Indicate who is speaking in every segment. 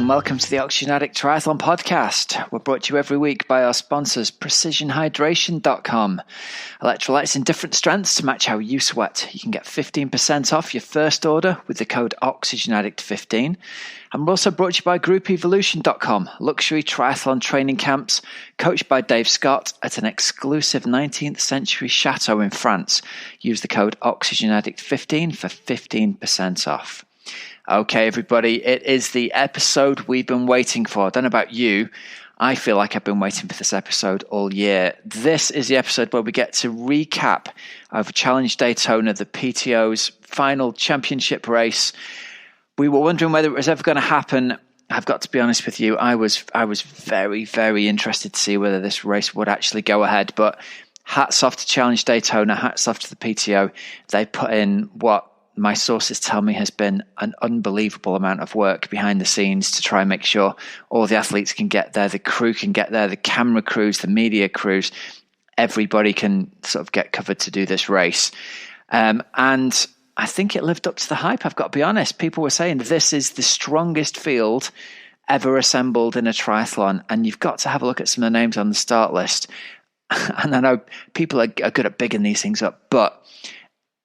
Speaker 1: and welcome to the Oxygenaddict Triathlon Podcast. We're brought to you every week by our sponsors, PrecisionHydration.com. Electrolytes in different strengths to match how you sweat. You can get 15% off your first order with the code Oxygenaddict15. And we're also brought to you by GroupEvolution.com, luxury triathlon training camps coached by Dave Scott at an exclusive 19th century chateau in France. Use the code Oxygenaddict15 for 15% off. Okay, everybody, it is the episode we've been waiting for. I don't know about you. I feel like I've been waiting for this episode all year. This is the episode where we get to recap over Challenge Daytona, the PTO's final championship race. We were wondering whether it was ever going to happen. I've got to be honest with you. I was very, very interested to see whether this race would actually go ahead. But hats off to Challenge Daytona. Hats off to the PTO. They put in what my sources tell me has been an unbelievable amount of work behind the scenes to try and make sure all the athletes can get there, the crew can get there, the camera crews, the media crews, everybody can sort of get covered to do this race. And I think it lived up to the hype, I've got to be honest. People were saying this is the strongest field ever assembled in a triathlon, and you've got to have a look at some of the names on the start list. And I know people are good at bigging these things up, but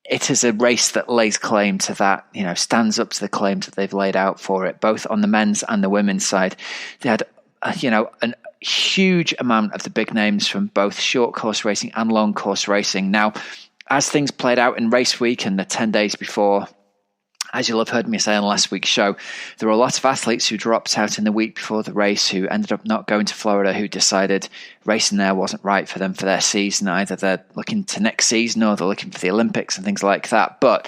Speaker 1: it is a race that lays claim to that, stands up to the claims that they've laid out for it, both on the men's and the women's side. They had, a huge amount of the big names from both short course racing and long course racing. Now, as things played out in race week and the 10 days before, as you'll have heard me say on last week's show, there were a lot of athletes who dropped out in the week before the race, who ended up not going to Florida, who decided racing there wasn't right for them for their season. Either they're looking to next season or they're looking for the Olympics and things like that. But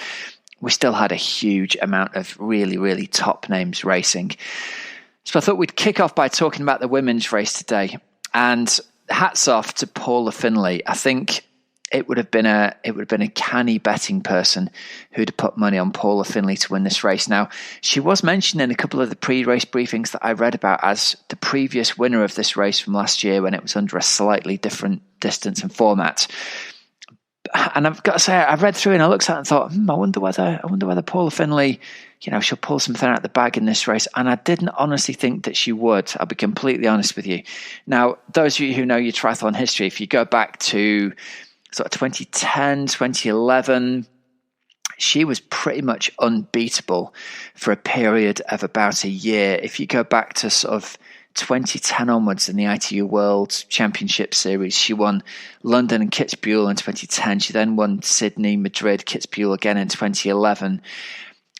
Speaker 1: we still had a huge amount of really, really top names racing. So I thought we'd kick off by talking about the women's race today. And hats off to Paula Findlay. I think it would have been a canny betting person who'd have put money on Paula Findlay to win this race. Now, she was mentioned in a couple of the pre-race briefings that I read about as the previous winner of this race from last year when it was under a slightly different distance and format. And I've got to say, I read through and I looked at it and thought, I wonder whether Paula Findlay, she'll pull something out of the bag in this race. And I didn't honestly think that she would. I'll be completely honest with you. Now, those of you who know your triathlon history, if you go back to sort of 2010, 2011, she was pretty much unbeatable for a period of about a year. If you go back to sort of 2010 onwards in the ITU World Championship Series, she won London and Kitzbühel in 2010. She then won Sydney, Madrid, Kitzbühel again in 2011.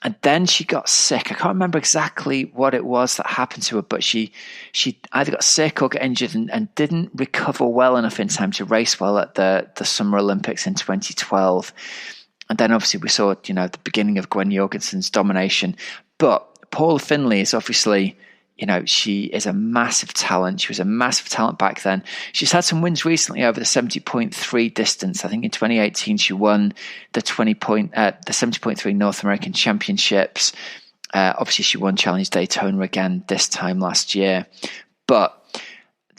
Speaker 1: And then she got sick. I can't remember exactly what it was that happened to her, but she either got sick or got injured and didn't recover well enough in time to race well at the Summer Olympics in 2012. And then obviously we saw, the beginning of Gwen Jorgensen's domination. But Paula Findlay is obviously, she is a massive talent. She was a massive talent back then. She's had some wins recently over the 70.3 distance. I think in 2018 she won the 70.3 North American Championships. Obviously she won Challenge Daytona again this time last year. But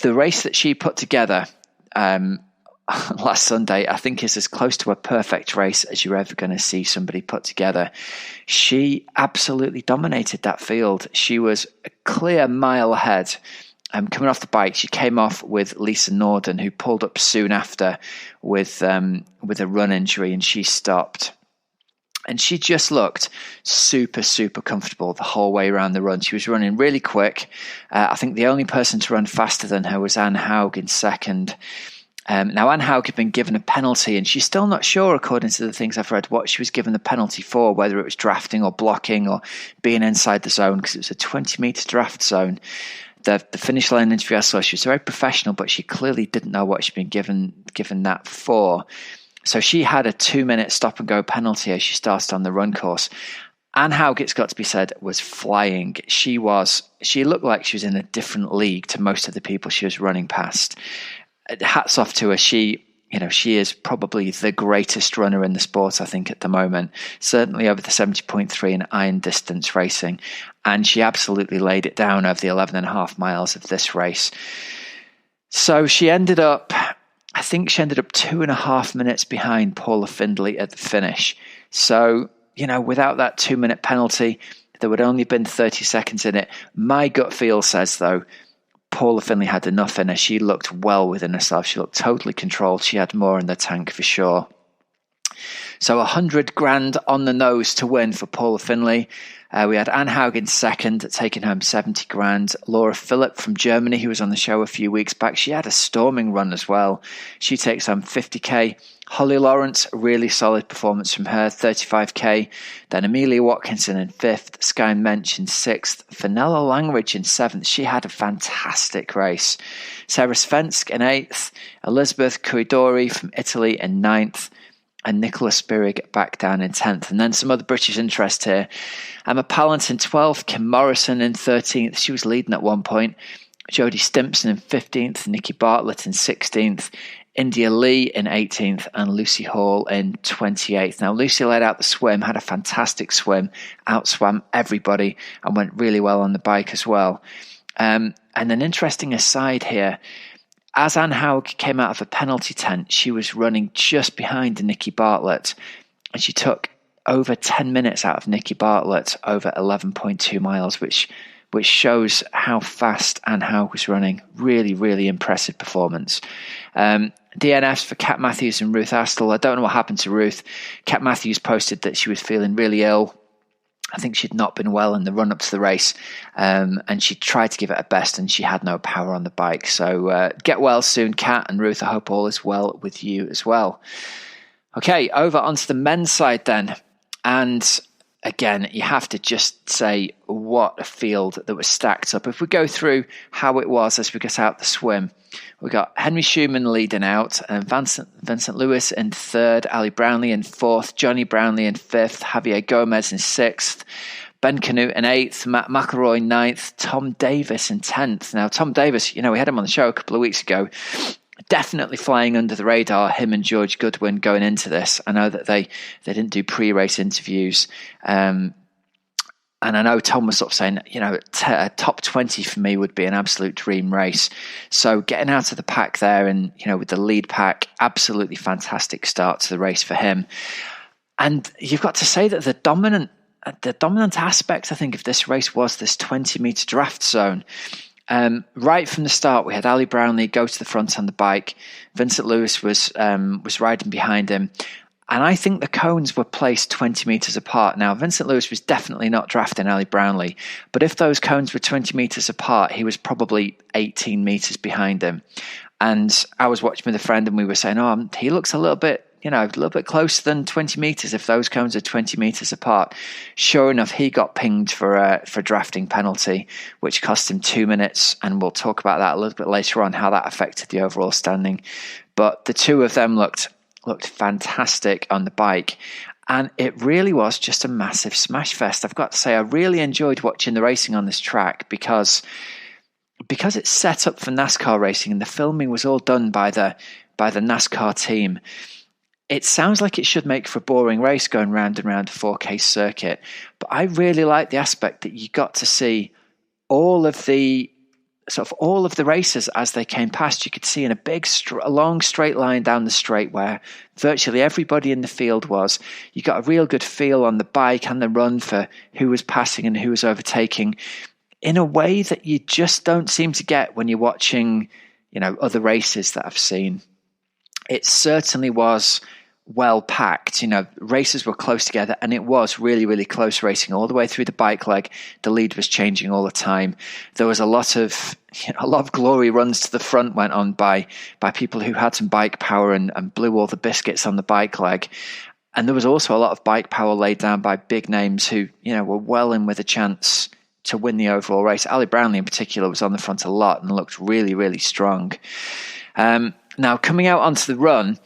Speaker 1: the race that she put together last Sunday, I think, is as close to a perfect race as you're ever going to see somebody put together. She absolutely dominated that field. She was a clear mile ahead. Coming off the bike, she came off with Lisa Norden, who pulled up soon after with a run injury, and she stopped. And she just looked super, super comfortable the whole way around the run. She was running really quick. I think the only person to run faster than her was Anne Haug in second. Now, Anne Haug had been given a penalty, and she's still not sure, according to the things I've read, what she was given the penalty for, whether it was drafting or blocking or being inside the zone, because it was a 20-meter draft zone. The finish line interview I saw, she was very professional, but she clearly didn't know what she'd been given that for. So she had a 2-minute stop-and-go penalty as she started on the run course. Anne Haug, it's got to be said, was flying. She looked like she was in a different league to most of the people she was running past. Hats off to her. She is probably the greatest runner in the sport, I think, at the moment, certainly over the 70.3 in iron distance racing. And she absolutely laid it down over the 11.5 miles of this race. So she ended up 2.5 minutes behind Paula Findlay at the finish. So, without that 2-minute penalty, There would only have been 30 seconds in it. My gut feel says, though, Paula Findlay had enough in her. She looked well within herself. She looked totally controlled. She had more in the tank for sure. So 100 grand on the nose to win for Paula Findlay. We had Anne Haugen second, taking home 70 grand. Laura Philipp from Germany, who was on the show a few weeks back, she had a storming run as well. She takes home 50k. Holly Lawrence, really solid performance from her, 35k. Then Amelia Watkinson in 5th, Skye Mensch in 6th, Fenella Langridge in 7th. She had a fantastic race. Sarah Svensk in 8th, Elizabeth Corridori from Italy in 9th, and Nicola Spirig back down in 10th. And then some other British interest here. Emma Pallant in 12th, Kim Morrison in 13th. She was leading at one point. Jodie Stimpson in 15th, Nikki Bartlett in 16th, India Lee in 18th, and Lucy Hall in 28th. Now, Lucy laid out the swim, had a fantastic swim, outswam everybody, and went really well on the bike as well. And an interesting aside here, as Anne Haug came out of a penalty tent, she was running just behind Nikki Bartlett, and she took over 10 minutes out of Nikki Bartlett over 11.2 miles, which shows how fast Anne Haug was running. Really, really impressive performance. DNFs for Kat Matthews and Ruth Astle. I don't know what happened to Ruth. Kat Matthews posted that she was feeling really ill. I think she'd not been well in the run-up to the race, and she tried to give it her best, and she had no power on the bike. So get well soon, Kat and Ruth. I hope all is well with you as well. Okay, over onto the men's side then. And again, you have to just say what a field that was stacked up. If we go through how it was as we get out the swim, we got Henry Schumann leading out, and Vincent Lewis in 3rd, Ali Brownlee in 4th, Johnny Brownlee in 5th, Javier Gomez in 6th, Ben Canute in 8th, Matt McElroy 9th, Tom Davis in 10th. Now, Tom Davis, we had him on the show a couple of weeks ago. Definitely flying under the radar, him and George Goodwin going into this. I know that they didn't do pre-race interviews. And I know Tom was sort of saying, a top 20 for me would be an absolute dream race. So getting out of the pack there and, with the lead pack, absolutely fantastic start to the race for him. And you've got to say that the dominant aspect, I think, of this race was this 20-meter draft zone. Right from the start, we had Ali Brownlee go to the front on the bike. Vincent Lewis was riding behind him. And I think the cones were placed 20 metres apart. Now, Vincent Lewis was definitely not drafting Ali Brownlee, but if those cones were 20 metres apart, he was probably 18 metres behind him. And I was watching with a friend and we were saying, he looks a little bit closer than 20 metres if those cones are 20 metres apart. Sure enough, he got pinged for a drafting penalty, which cost him 2 minutes, and we'll talk about that a little bit later on, how that affected the overall standing. But the two of them looked fantastic on the bike, and it really was just a massive smash fest. I've got to say, I really enjoyed watching the racing on this track because it's set up for NASCAR racing, and the filming was all done by the NASCAR team. It sounds like it should make for a boring race going round and round a 4K circuit, but I really like the aspect that you got to see all of the races as they came past. You could see in a long straight line down the straight where virtually everybody in the field was. You got a real good feel on the bike and the run for who was passing and who was overtaking in a way that you just don't seem to get when you're watching, other races that I've seen. It certainly was well packed. Races were close together, and it was really, really close racing all the way through the bike leg. The lead was changing all the time. There was a lot of glory runs to the front went on by people who had some bike power and blew all the biscuits on the bike leg. And there was also a lot of bike power laid down by big names who, were well in with a chance to win the overall race. Ali Brownlee in particular was on the front a lot and looked really, really strong. Now, coming out onto the run,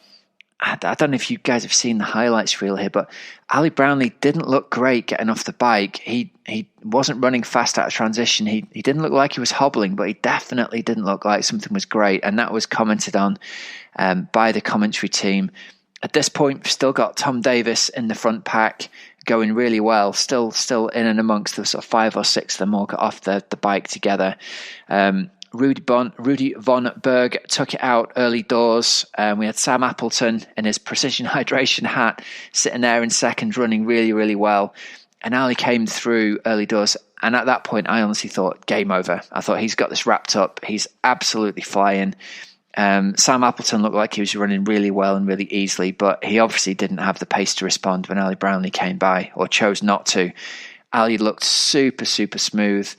Speaker 1: I don't know if you guys have seen the highlights reel here, but Ali Brownlee didn't look great getting off the bike. He wasn't running fast out of transition. He didn't look like he was hobbling, but he definitely didn't look like something was great, and that was commented on by the commentary team. At this point, we've still got Tom Davis in the front pack going really well, still in and amongst the sort of 5 or 6 of them all got off the bike together. Rudy Vonnberg took it out early doors. We had Sam Appleton in his precision hydration hat sitting there in second, running really, really well. And Ali came through early doors. And at that point, I honestly thought, game over. I thought, he's got this wrapped up. He's absolutely flying. Sam Appleton looked like he was running really well and really easily, but he obviously didn't have the pace to respond when Ali Brownlee came by, or chose not to. Ali looked super, super smooth,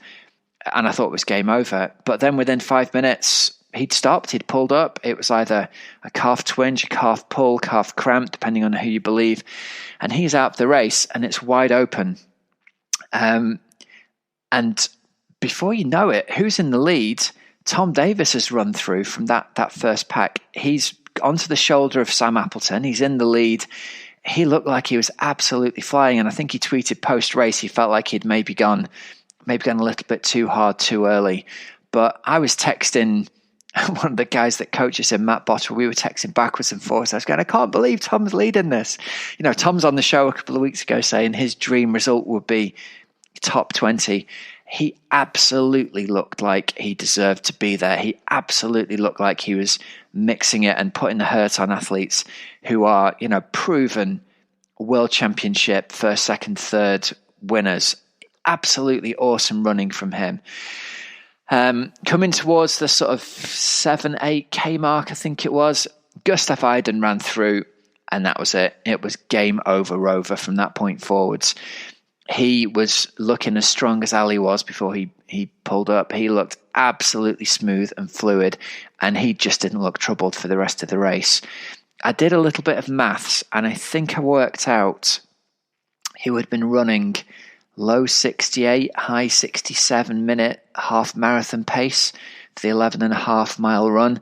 Speaker 1: and I thought it was game over. But then within 5 minutes, he'd stopped, he'd pulled up. It was either a calf twinge, a calf pull, calf cramp, depending on who you believe. And he's out of the race, and it's wide open. And before you know it, who's in the lead? Tom Davis has run through from that first pack. He's onto the shoulder of Sam Appleton. He's in the lead. He looked like he was absolutely flying, and I think he tweeted post-race he felt like he'd maybe gone a little bit too hard too early. But I was texting one of the guys that coaches him, Matt Bottle. We were texting backwards and forwards. I was going, I can't believe Tom's leading this. You know, Tom's on the show a couple of weeks ago saying his dream result would be top 20. He absolutely looked like he deserved to be there. He absolutely looked like he was mixing it and putting the hurt on athletes who are, you know, proven world championship first, second, third winners. Absolutely awesome running from him. Coming towards the sort of 7-8K mark, I think it was, Gustav Iden ran through, and that was it. It was game over Rover from that point forwards. He was looking as strong as Ali was before he pulled up. He looked absolutely smooth and fluid, and he just didn't look troubled for the rest of the race. I did a little bit of maths, and I think I worked out he would have been running low 68, high 67 minute half marathon pace for the 11.5 mile run.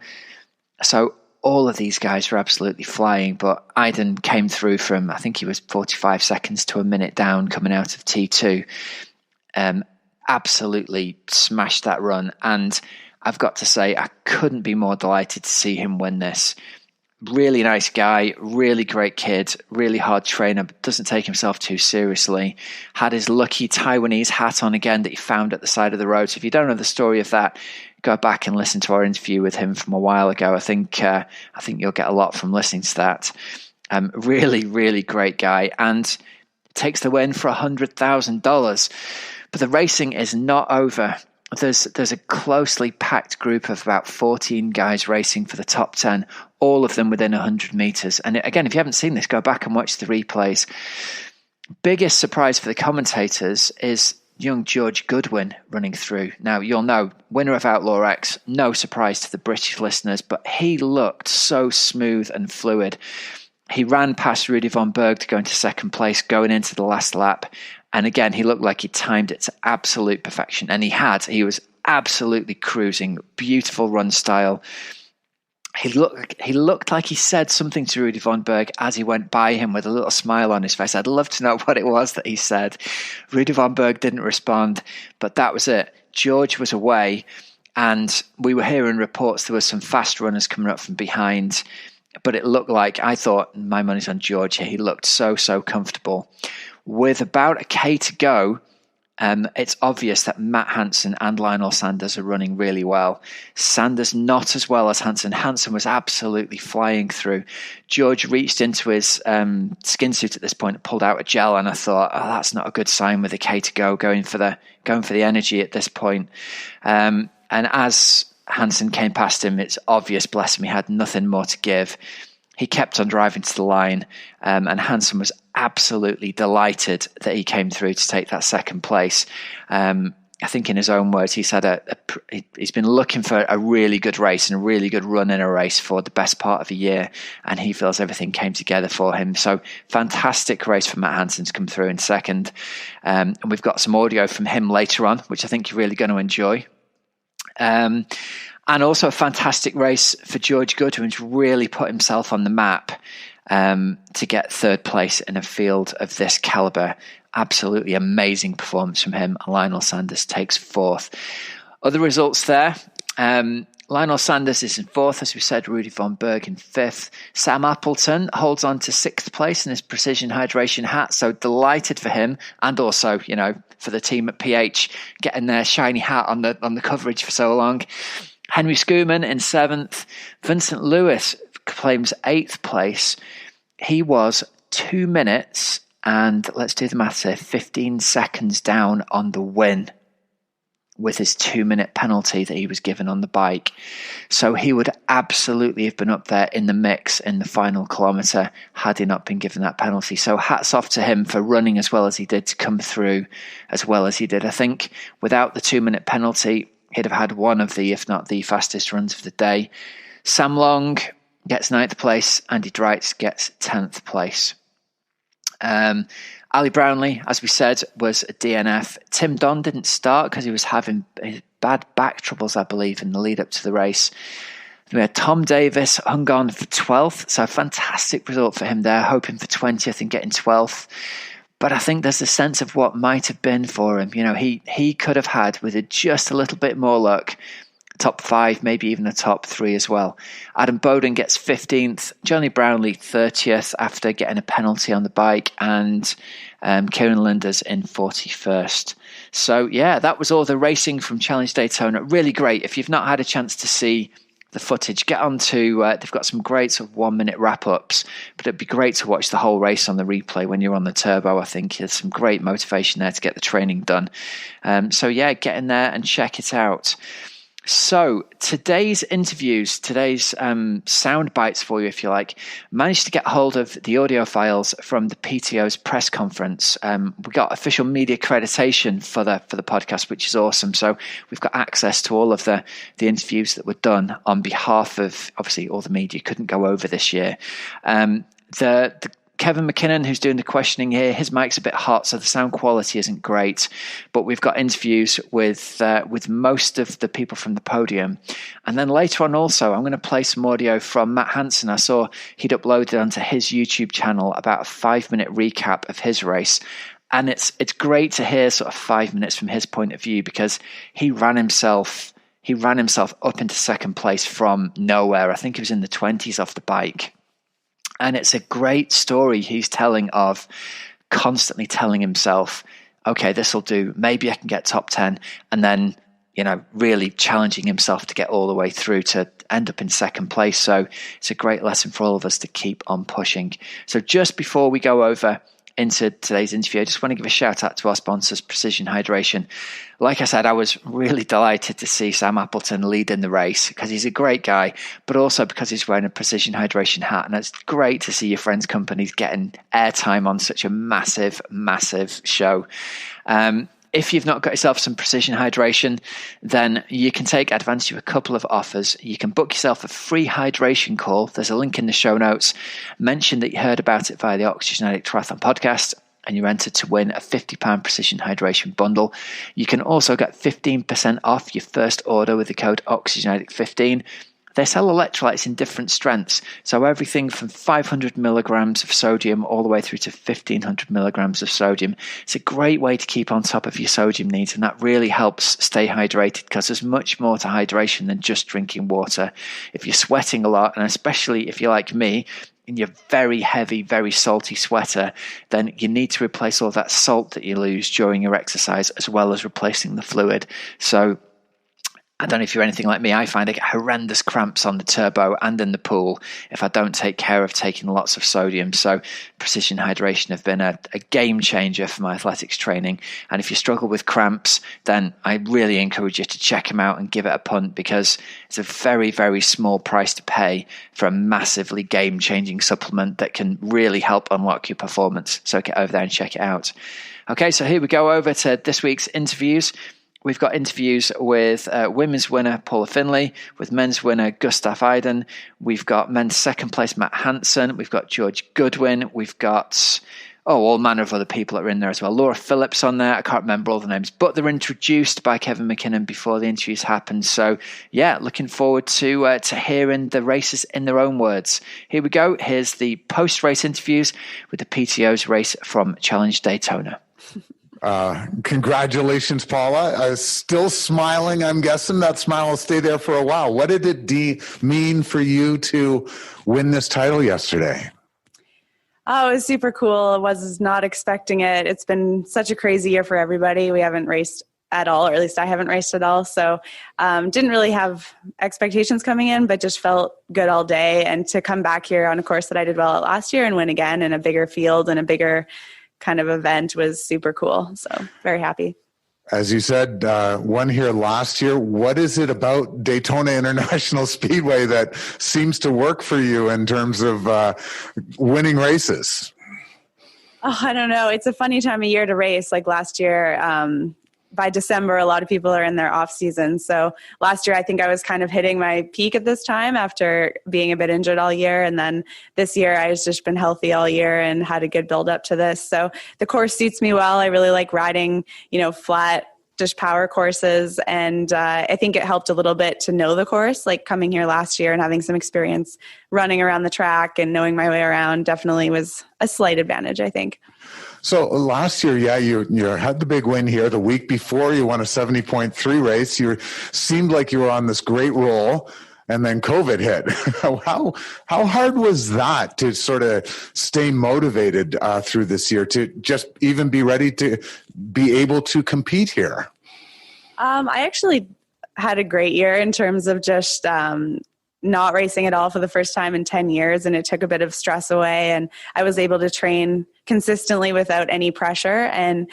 Speaker 1: So all of these guys were absolutely flying, but Iden came through from, I think he was 45 seconds to a minute down coming out of T2. Absolutely smashed that run. And I've got to say, I couldn't be more delighted to see him win this. Really nice guy, really great kid, really hard trainer, but doesn't take himself too seriously. Had his lucky Taiwanese hat on again that he found at the side of the road. So if you don't know the story of that, go back and listen to our interview with him from a while ago. I think you'll get a lot from listening to that. Really, really great guy, and takes the win for $100,000. But the racing is not over. There's a closely packed group of about 14 guys racing for the top 10, all of them within 100 meters. And again, if you haven't seen this, go back and watch the replays. Biggest surprise for the commentators is young George Goodwin running through. Now, you'll know, winner of Outlaw X, no surprise to the British listeners, but he looked so smooth and fluid. He ran past Rudy Vonnberg to go into second place going into the last lap. And again, he looked like he timed it to absolute perfection. And he was absolutely cruising. Beautiful run style. He looked like he said something to Rudy Vonnberg as he went by him with a little smile on his face. I'd love to know what it was that he said. Rudy Vonnberg didn't respond, but that was it. George was away, and we were hearing reports there were some fast runners coming up from behind. But it looked like, I thought, my money's on George here. He looked so comfortable. With about a K to go, it's obvious that Matt Hansen and Lionel Sanders are running really well. Sanders not as well as Hansen. Hansen was absolutely flying through. George reached into his skin suit at this point and pulled out a gel, and I thought, oh, that's not a good sign with a K to go, going for the energy at this point. And as Hansen came past him, it's obvious, bless him, he had nothing more to give. He kept on driving to the line, and Hansen was absolutely delighted that he came through to take that second place. I think in his own words, he said he's been looking for a really good race and a really good run in a race for the best part of a year, and he feels everything came together for him. So fantastic race for Matt Hansen to come through in second. And we've got some audio from him later on, which I think you're really going to enjoy. And also a fantastic race for George Goodwin, who's really put himself on the map to get third place in a field of this caliber. Absolutely amazing performance from him. Lionel Sanders takes fourth. Other results there. Lionel Sanders is in fourth, as we said. Rudy Vonnberg in fifth. Sam Appleton holds on to sixth place in his precision hydration hat. So delighted for him, and also, you know, for the team at PH getting their shiny hat on the coverage for so long. Henry Schoeman in seventh. Vincent Lewis claims eighth place. He was 2 minutes and let's do the maths here, 15 seconds down on the win with his 2-minute penalty that he was given on the bike. So he would absolutely have been up there in the mix in the final kilometre had he not been given that penalty. So hats off to him for running as well as he did, to come through as well as he did. I think without the 2-minute penalty, he'd have had one of the, if not the fastest runs of the day. Sam Long gets 9th place. Andy Dreitz gets 10th place. Ali Brownlee, as we said, was a DNF. Tim Don didn't start because he was having bad back troubles, I believe, in the lead up to the race. We had Tom Davis hung on for 12th, so a fantastic result for him there, hoping for 20th and getting 12th. But I think there's a sense of what might have been for him. You know, he could have had, with just a little bit more luck, top 5, maybe even a top 3 as well. Adam Bowden gets 15th, Johnny Brownlee 30th after getting a penalty on the bike, and Kieran Linders in 41st. So yeah, that was all the racing from Challenge Daytona. Really great. If you've not had a chance to see the footage, get on to, they've got some great sort of 1-minute wrap-ups, but it'd be great to watch the whole race on the replay when you're on the turbo. I think there's some great motivation there to get the training done. So yeah, get in there and check it out. So today's interviews, today's sound bites for you, if you like, managed to get hold of the audio files from the PTO's press conference. We got official media accreditation for the podcast, which is awesome. So we've got access to all of the interviews that were done on behalf of, obviously, all the media couldn't go over this year. The Kevin McKinnon, who's doing the questioning here, his mic's a bit hot, so the sound quality isn't great. But we've got interviews with most of the people from the podium. And then later on also, I'm going to play some audio from Matt Hansen. I saw he'd uploaded onto his YouTube channel about a 5-minute recap of his race. And it's great to hear sort of 5 minutes from his point of view, because he ran himself up into second place from nowhere. I think he was in the 20s off the bike. And it's a great story he's telling of constantly telling himself, okay, this will do. Maybe I can get top 10. And then, you know, really challenging himself to get all the way through to end up in second place. So it's a great lesson for all of us to keep on pushing. So just before we go over into today's interview, I just want to give a shout out to our sponsors, Precision Hydration. Like I said, I was really delighted to see Sam Appleton lead in the race, because he's a great guy, but also because he's wearing a Precision Hydration hat. And it's great to see your friends' companies getting airtime on such a massive, massive show. If you've not got yourself some Precision Hydration, then you can take advantage of a couple of offers. You can book yourself a free hydration call. There's a link in the show notes. Mention that you heard about it via the Oxygenaddict Triathlon Podcast, and you're entered to win a £50 Precision Hydration bundle. You can also get 15% off your first order with the code Oxygenaddict15. They sell electrolytes in different strengths, so everything from 500 milligrams of sodium all the way through to 1500 milligrams of sodium. It's a great way to keep on top of your sodium needs, and that really helps stay hydrated, because there's much more to hydration than just drinking water. If you're sweating a lot, and especially if you're like me, and you're very heavy, very salty sweater, then you need to replace all that salt that you lose during your exercise, as well as replacing the fluid. So I don't know if you're anything like me. I find I get horrendous cramps on the turbo and in the pool if I don't take care of taking lots of sodium. So Precision Hydration have been a game changer for my athletics training. And if you struggle with cramps, then I really encourage you to check them out and give it a punt, because it's a very, very small price to pay for a massively game-changing supplement that can really help unlock your performance. So get over there and check it out. Okay, so here we go over to this week's interviews. We've got interviews with women's winner Paula Findlay, with men's winner Gustav Iden. We've got men's second place Matt Hansen. We've got George Goodwin. We've got all manner of other people that are in there as well. Laura Phillips on there. I can't remember all the names, but they're introduced by Kevin McKinnon before the interviews happen. So yeah, looking forward to hearing the races in their own words. Here we go. Here's the post-race interviews with the PTO's race from Challenge Daytona.
Speaker 2: Congratulations, Paula. Still smiling. I'm guessing that smile will stay there for a while. What did it mean for you to win this title yesterday?
Speaker 3: Oh, it was super cool. I was not expecting it. It's been such a crazy year for everybody. We haven't raced at all, or at least I haven't raced at all. So didn't really have expectations coming in, but just felt good all day. And to come back here on a course that I did well at last year and win again in a bigger field and a bigger kind of event was super cool. So very happy.
Speaker 2: As you said, won here last year. What is it about Daytona International Speedway that seems to work for you in terms of winning races?
Speaker 3: Oh, I don't know. It's a funny time of year to race. Like last year, by December, a lot of people are in their off season. So last year, I think I was kind of hitting my peak at this time after being a bit injured all year. And then this year, I've just been healthy all year and had a good build up to this. So the course suits me well. I really like riding, flat, just power courses. And I think it helped a little bit to know the course, like coming here last year and having some experience running around the track and knowing my way around definitely was a slight advantage, I think.
Speaker 2: So last year, you had the big win here. The week before, you won a 70.3 race. You seemed like you were on this great roll, and then COVID hit. How hard was that to sort of stay motivated through this year, to just even be ready to be able to compete here?
Speaker 3: I actually had a great year in terms of just not racing at all for the first time in 10 years. And it took a bit of stress away, and I was able to train consistently without any pressure. And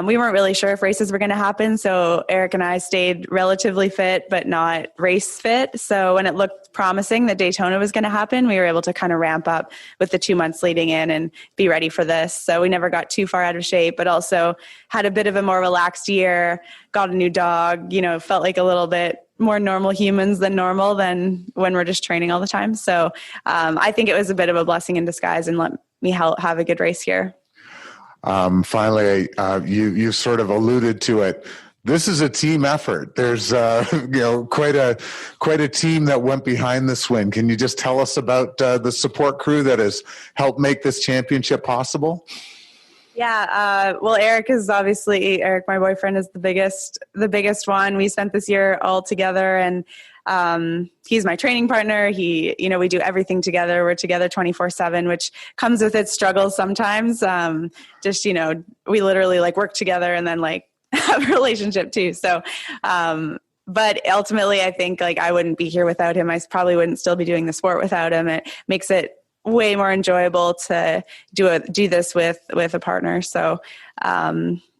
Speaker 3: we weren't really sure if races were going to happen. So Eric and I stayed relatively fit, but not race fit. So when it looked promising that Daytona was going to happen, we were able to kind of ramp up with the 2 months leading in and be ready for this. So we never got too far out of shape, but also had a bit of a more relaxed year, got a new dog, felt like a little bit more normal humans than normal than when we're just training all the time. So I think it was a bit of a blessing in disguise and let me have a good race here.
Speaker 2: Finally, you sort of alluded to it. This is a team effort. There's quite a team that went behind this win. Can you just tell us about the support crew that has helped make this championship possible?
Speaker 3: Yeah. Well, Eric, my boyfriend, is the biggest one. We spent this year all together, and he's my training partner. We do everything together. We're together 24/7, which comes with its struggles sometimes. We literally work together and then have a relationship too. So, but ultimately I think I wouldn't be here without him. I probably wouldn't still be doing the sport without him. It makes it way more enjoyable to do this with a partner. So,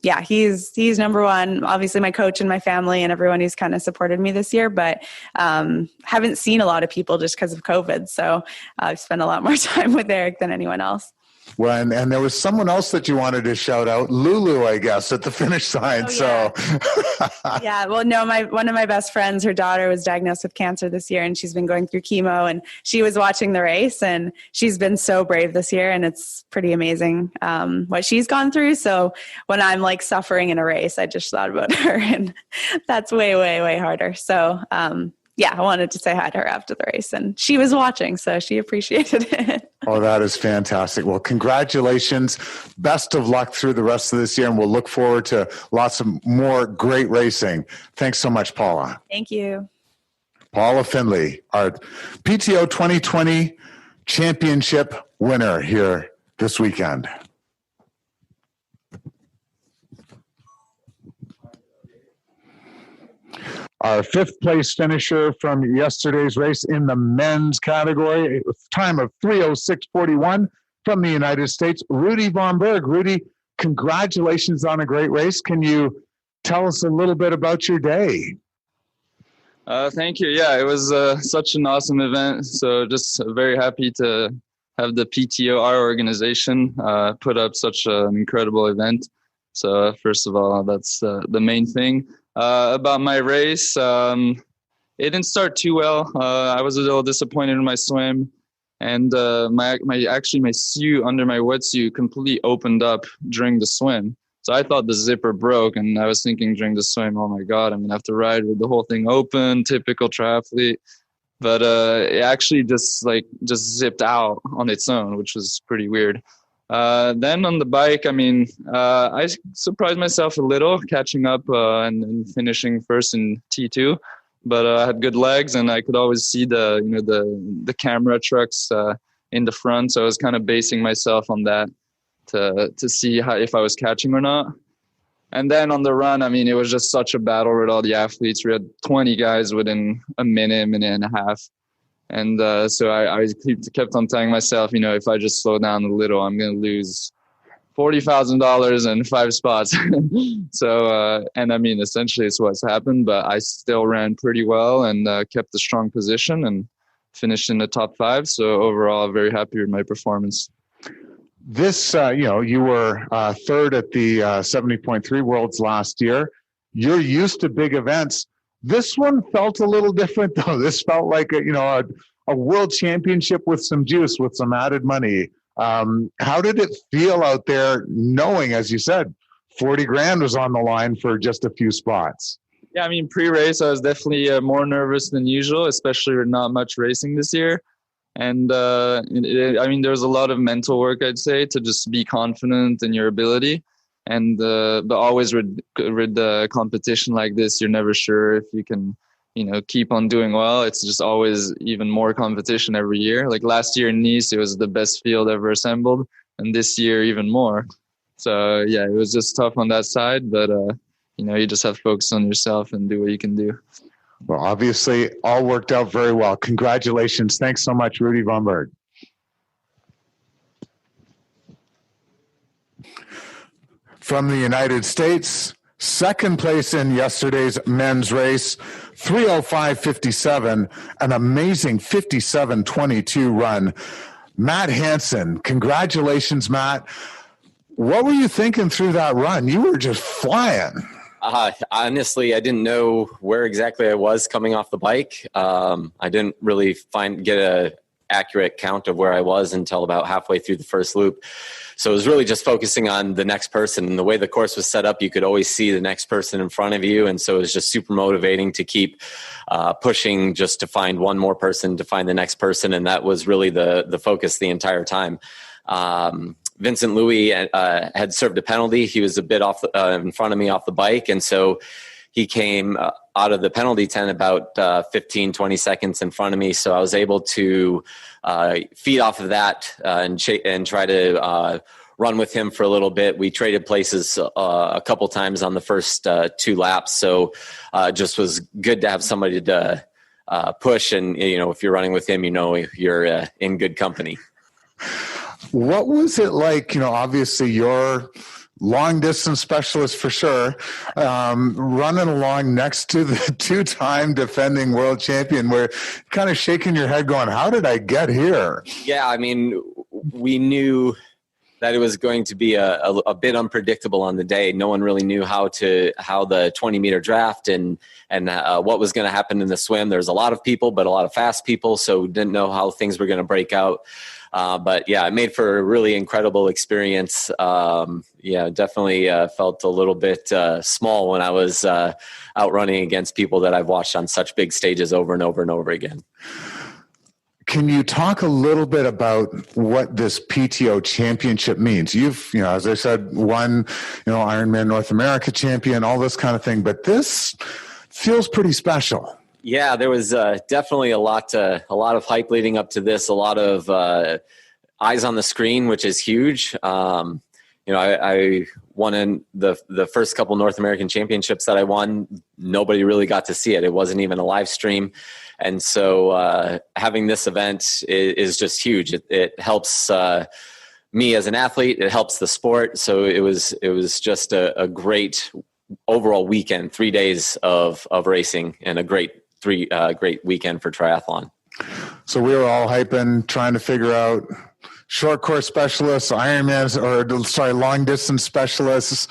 Speaker 3: he's number one. Obviously my coach and my family and everyone who's kind of supported me this year, but haven't seen a lot of people just because of COVID. So I've spent a lot more time with Eric than anyone else.
Speaker 2: Well, and there was someone else that you wanted to shout out, Lulu, I guess, at the finish line.
Speaker 3: Oh, yeah.
Speaker 2: So,
Speaker 3: yeah. Well, no, one of my best friends, her daughter was diagnosed with cancer this year, and she's been going through chemo, and she was watching the race, and she's been so brave this year, and it's pretty amazing what she's gone through. So when I'm suffering in a race, I just thought about her, and that's way, way, way harder. So, I wanted to say hi to her after the race, and she was watching, so she appreciated it.
Speaker 2: Oh, that is fantastic. Well, congratulations. Best of luck through the rest of this year, and we'll look forward to lots of more great racing. Thanks so much, Paula.
Speaker 3: Thank you.
Speaker 2: Paula Findlay, our PTO 2020 Championship winner here this weekend. Our fifth place finisher from yesterday's race in the men's category, a time of 3:06:41 from the United States, Rudy Vonnberg. Rudy, congratulations on a great race. Can you tell us a little bit about your day?
Speaker 4: Thank you. Yeah, it was such an awesome event. So just very happy to have the PTO, our organization, put up such an incredible event. So first of all, that's the main thing. About my race, it didn't start too well. I was a little disappointed in my swim, and my suit under my wetsuit completely opened up during the swim. So I thought the zipper broke, and I was thinking during the swim, oh my God, I'm gonna have to ride with the whole thing open, typical triathlete. But it actually just zipped out on its own, which was pretty weird. Then on the bike, I surprised myself a little, catching up and finishing first in T2. But I had good legs, and I could always see the camera trucks in the front. So I was kind of basing myself on that to see if I was catching or not. And then on the run, it was just such a battle with all the athletes. We had 20 guys within a minute and a half. And so I kept on telling myself, if I just slow down a little, I'm going to lose $40,000 in 5 spots. So, and I mean, essentially it's what's happened, but I still ran pretty well and kept a strong position and finished in the top 5. So overall, very happy with my performance.
Speaker 2: This, you were third at the 70.3 Worlds last year. You're used to big events. This one felt a little different, though. This felt like a world championship with some juice, with some added money. How did it feel out there, knowing, as you said, 40 grand was on the line for just a few spots?
Speaker 4: Yeah, I mean, pre-race, I was definitely more nervous than usual, especially with not much racing this year. And I mean, there was a lot of mental work, I'd say, to just be confident in your ability. And but always with the competition like this, you're never sure if you can, keep on doing well. It's just always even more competition every year. Like last year in Nice, it was the best field ever assembled, and this year even more. So yeah, it was just tough on that side, but you just have to focus on yourself and do what you can do.
Speaker 2: Well, obviously, all worked out very well. Congratulations. Thanks so much, Rudy Vonnberg. From the United States, second place in yesterday's men's race, 3:05:57, an amazing 57:22 run. Matt Hansen. Congratulations, Matt. What were you thinking through that run? You were just flying.
Speaker 5: Honestly, I didn't know where exactly I was coming off the bike. I didn't really get a accurate count of where I was until about halfway through the first loop. So it was really just focusing on the next person. And the way the course was set up, you could always see the next person in front of you. And so it was just super motivating to keep pushing, just to find one more person, to find the next person. And that was really the focus the entire time. Vincent Louis had served a penalty. He was a bit off in front of me off the bike. And so he came out of the penalty tent about 15, 20 seconds in front of me. So I was able to feed off of that and try to run with him for a little bit. We traded places a couple times on the first 2 laps. So it just was good to have somebody to push. And, if you're running with him, you're in good company.
Speaker 2: What was it like? Obviously you're long distance specialist for sure, running along next to the 2-time defending world champion, where kind of shaking your head going, how did I get here?
Speaker 5: Yeah. I mean, we knew that it was going to be a bit unpredictable on the day. No one really knew how the 20-meter draft and what was going to happen in the swim. There's a lot of people, but a lot of fast people. So didn't know how things were going to break out. But yeah, it made for a really incredible experience. Definitely felt a little bit small when I was out running against people that I've watched on such big stages over and over and over again.
Speaker 2: Can you talk a little bit about what this PTO Championship means? You've, as I said, won, Ironman North America champion, all this kind of thing, but this feels pretty special.
Speaker 5: Yeah, there was definitely a lot of hype leading up to this, a lot of eyes on the screen, which is huge. I won in the first couple North American championships that I won. Nobody really got to see it. It wasn't even a live stream. And so having this event is just huge. It helps me as an athlete. It helps the sport. So it was just a great overall weekend, 3 days of racing, and a great weekend for triathlon.
Speaker 2: So we were all hyping, trying to figure out short course specialists, Ironmans, long distance specialists,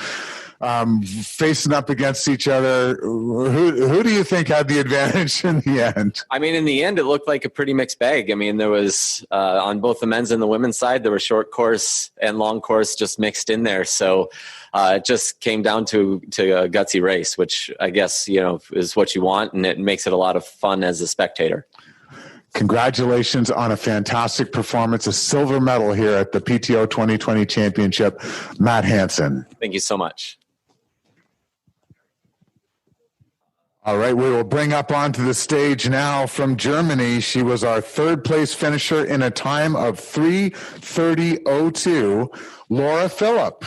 Speaker 2: facing up against each other. Who do you think had the advantage in the end? I
Speaker 5: mean, in the end, it looked like a pretty mixed bag. I mean, there was on both the men's and the women's side, there were short course and long course just mixed in there. So it just came down to a gutsy race, which I guess, is what you want. And it makes it a lot of fun as a spectator.
Speaker 2: Congratulations on a fantastic performance, a silver medal here at the PTO 2020 Championship, Matt Hansen.
Speaker 5: Thank you so much.
Speaker 2: All right, we will bring up onto the stage now from Germany. She was our third place finisher in a time of 3:30:02, Laura Philipp.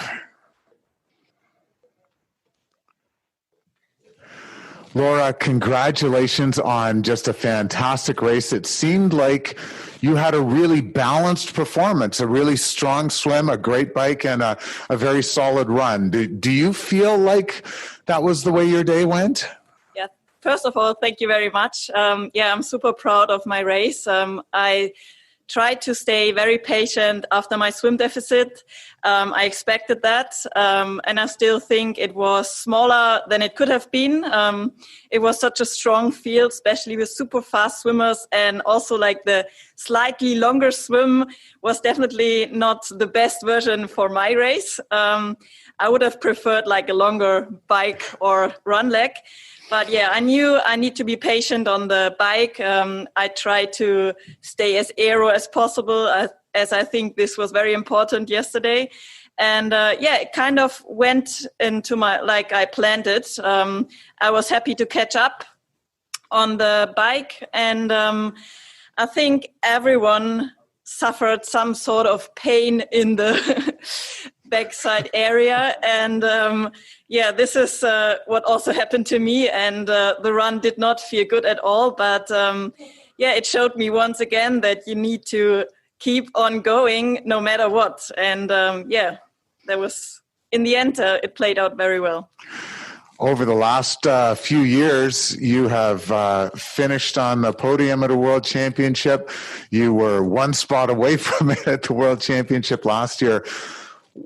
Speaker 2: Laura, congratulations on just a fantastic race. It seemed like you had a really balanced performance, a really strong swim, a great bike, and a very solid run. Do you feel like that was the way your day went?
Speaker 6: Yeah. First of all, thank you very much. I'm super proud of my race. I tried to stay very patient after my swim deficit. I expected that, and I still think it was smaller than it could have been. It was such a strong field, especially with super fast swimmers, and also like the slightly longer swim was definitely not the best version for my race. I would have preferred like a longer bike or run leg. But yeah, I knew I need to be patient on the bike. I tried to stay as aero as possible, as I think this was very important yesterday. And it kind of went into like I planned it. I was happy to catch up on the bike. And I think everyone suffered some sort of pain in the backside area. And this is what also happened to me. And the run did not feel good at all. But it showed me once again that you need to keep on going no matter what. And there was, in the end, it played out very well.
Speaker 2: Over the last few years, you have finished on the podium at a World Championship. You were one spot away from it at the World Championship last year.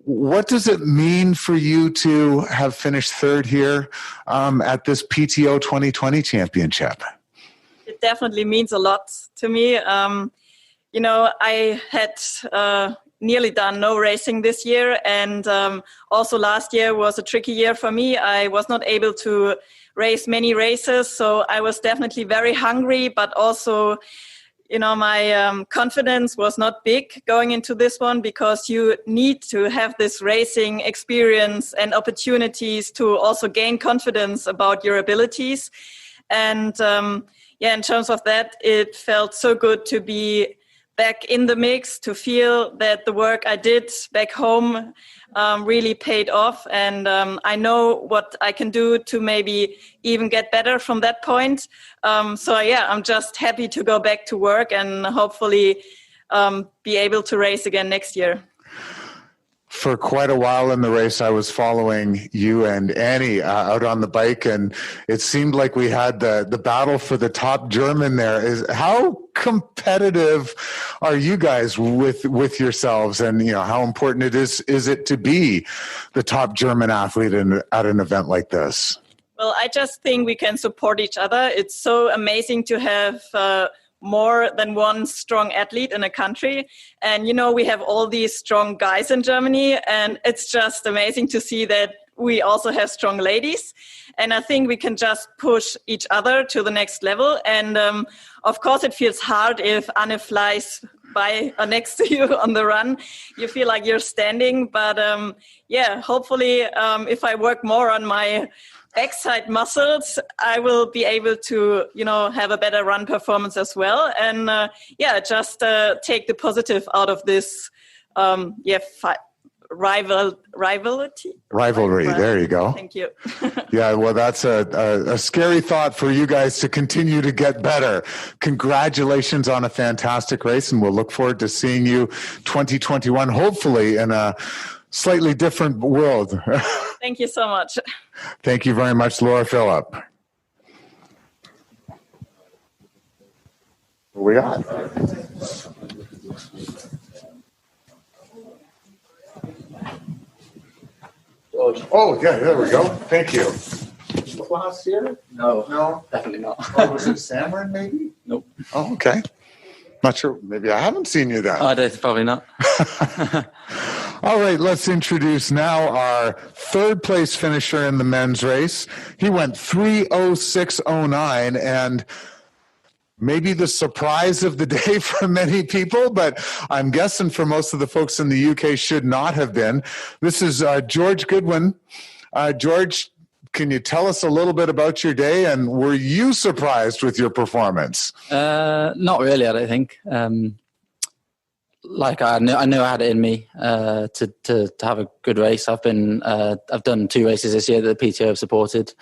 Speaker 2: What does it mean for you to have finished third here at this PTO 2020 Championship?
Speaker 6: It definitely means a lot to me. I had nearly done no racing this year, and also last year was a tricky year for me. I was not able to race many races, so I was definitely very hungry, but also my confidence was not big going into this one, because you need to have this racing experience and opportunities to also gain confidence about your abilities. And in terms of that, it felt so good to be back in the mix, to feel that the work I did back home really paid off. And I know what I can do to maybe even get better from that point. I'm just happy to go back to work and hopefully be able to race again next year.
Speaker 2: For quite a while in the race, I was following you and Annie out on the bike, and it seemed like we had the battle for the top German there. How competitive are you guys with yourselves, and how important is it to be the top German athlete at an event like this?
Speaker 6: Well, I just think we can support each other. It's so amazing to have more than one strong athlete in a country. And, we have all these strong guys in Germany, and it's just amazing to see that we also have strong ladies. And I think we can just push each other to the next level. And of course, it feels hard if Anne flies by or next to you on the run. You feel like you're standing. But hopefully, if I work more on my backside muscles, I will be able to, have a better run performance as well. And just take the positive out of this, rivalry.
Speaker 2: There you go.
Speaker 6: Thank you.
Speaker 2: Yeah, well, that's a scary thought for you guys to continue to get better. Congratulations on a fantastic race, and we'll look forward to seeing you 2021, hopefully in a slightly different world.
Speaker 6: Thank you so much.
Speaker 2: Thank you very much, Laura Philipp. What we got? Oh, yeah, there we go. Thank you. Last year?
Speaker 7: No, definitely not.
Speaker 2: Oh, was it Samron maybe?
Speaker 7: Nope.
Speaker 2: Oh, okay. Not sure. Maybe I haven't seen you then.
Speaker 7: Probably not.
Speaker 2: All right, let's introduce now our third place finisher in the men's race. He went 3:06:09, and maybe the surprise of the day for many people, but I'm guessing for most of the folks in the UK should not have been. This is George Goodwin. George, can you tell us a little bit about your day, and were you surprised with your performance?
Speaker 7: Not really, I don't think. I knew I had it in me to have a good race. I've done 2 races this year that the PTO have supported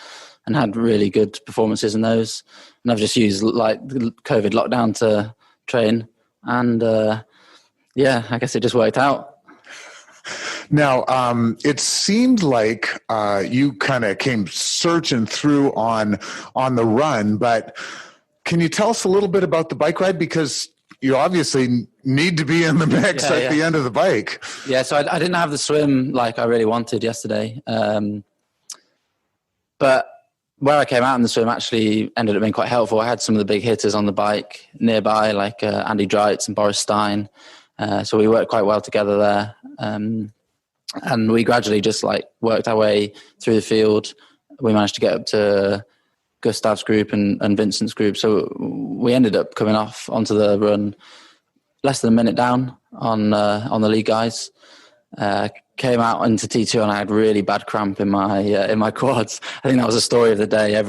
Speaker 7: and had really good performances in those. And I've just used the COVID lockdown to train. And yeah, I guess it just worked out.
Speaker 2: Now, it seemed like you kind of came surging through on the run, but can you tell us a little bit about the bike ride? Because you obviously need to be in the mix at the end of the bike.
Speaker 7: Yeah, so I didn't have the swim like I really wanted yesterday. But where I came out in the swim actually ended up being quite helpful. I had some of the big hitters on the bike nearby, like Andy Dreitz and Boris Stein. So we worked quite well together there. And we gradually just like worked our way through the field. We managed to get up to Gustav's group and Vincent's group. So we ended up coming off onto the run less than a minute down on the lead guys. Came out into T2 and I had really bad cramp in my quads. I think that was the story of the day.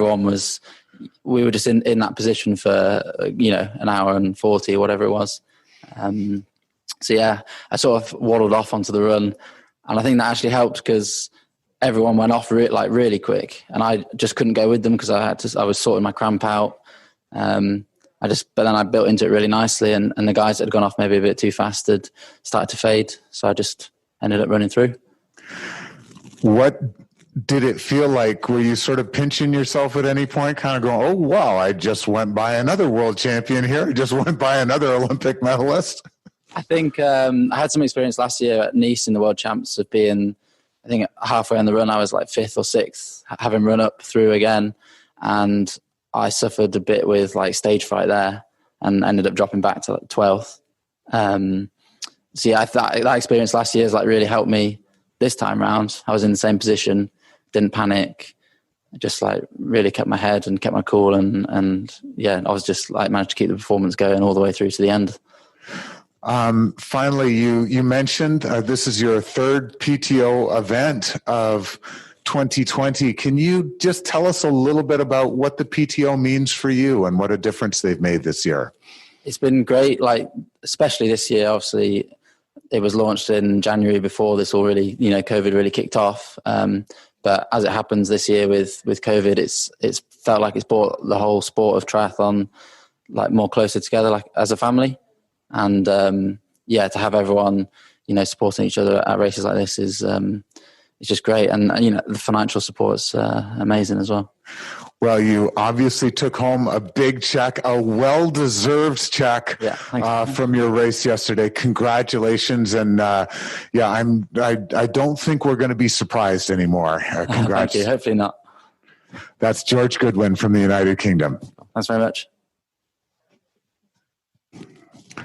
Speaker 7: We were just in that position for, an hour and 40 or whatever it was. So yeah, I sort of waddled off onto the run. And I think that actually helped because everyone went off really quick, and I just couldn't go with them because I was sorting my cramp out. But then I built into it really nicely, and the guys that had gone off maybe a bit too fast had started to fade, so I just ended up running through.
Speaker 2: What did it feel like? Were you sort of pinching yourself at any point, kind of going, "Oh wow, I just went by another world champion here. I just went by another Olympic medalist"?
Speaker 7: I think I had some experience last year at Nice in the World Champs of being, I think halfway on the run, I was like 5th or 6th, having run up through again. And I suffered a bit with like stage fright there and ended up dropping back to like 12th. So yeah, that experience last year has like really helped me this time round. I was in the same position, didn't panic, just like really kept my head and kept my cool. And yeah, I was just like managed to keep the performance going all the way through to the end.
Speaker 2: Finally, you mentioned this is your third PTO event of 2020. Can you just tell us a little bit about what the PTO means for you and what a difference they've made this year?
Speaker 7: It's been great, like especially this year. Obviously, it was launched in January before this all really, COVID really kicked off. But as it happens this year with COVID, it's felt like it's brought the whole sport of triathlon like more closer together, like as a family. And to have everyone, supporting each other at races like this is it's just great. And the financial support's amazing as well.
Speaker 2: Well, you obviously took home a big check, a well-deserved check from your race yesterday. Congratulations. And I don't think we're going to be surprised anymore. Congrats.
Speaker 7: Thank you. Hopefully not.
Speaker 2: That's George Goodwin from the United Kingdom.
Speaker 7: Thanks very much.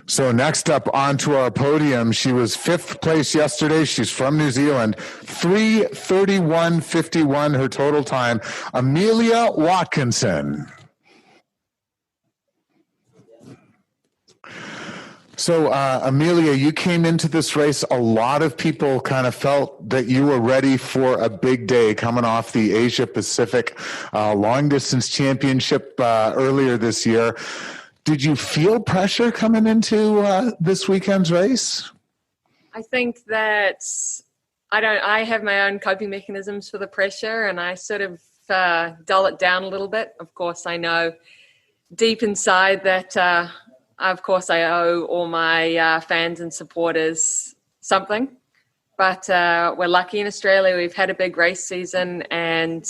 Speaker 2: So next up onto our podium, she was 5th place yesterday. She's from New Zealand. 3:31.51 her total time. Amelia Watkinson. So Amelia, you came into this race. A lot of people kind of felt that you were ready for a big day coming off the Asia Pacific long distance championship earlier this year. Did you feel pressure coming into this weekend's race?
Speaker 8: I think that I have my own coping mechanisms for the pressure, and I sort of dull it down a little bit. Of course, I know deep inside that, of course, I owe all my fans and supporters something. But we're lucky in Australia. We've had a big race season, and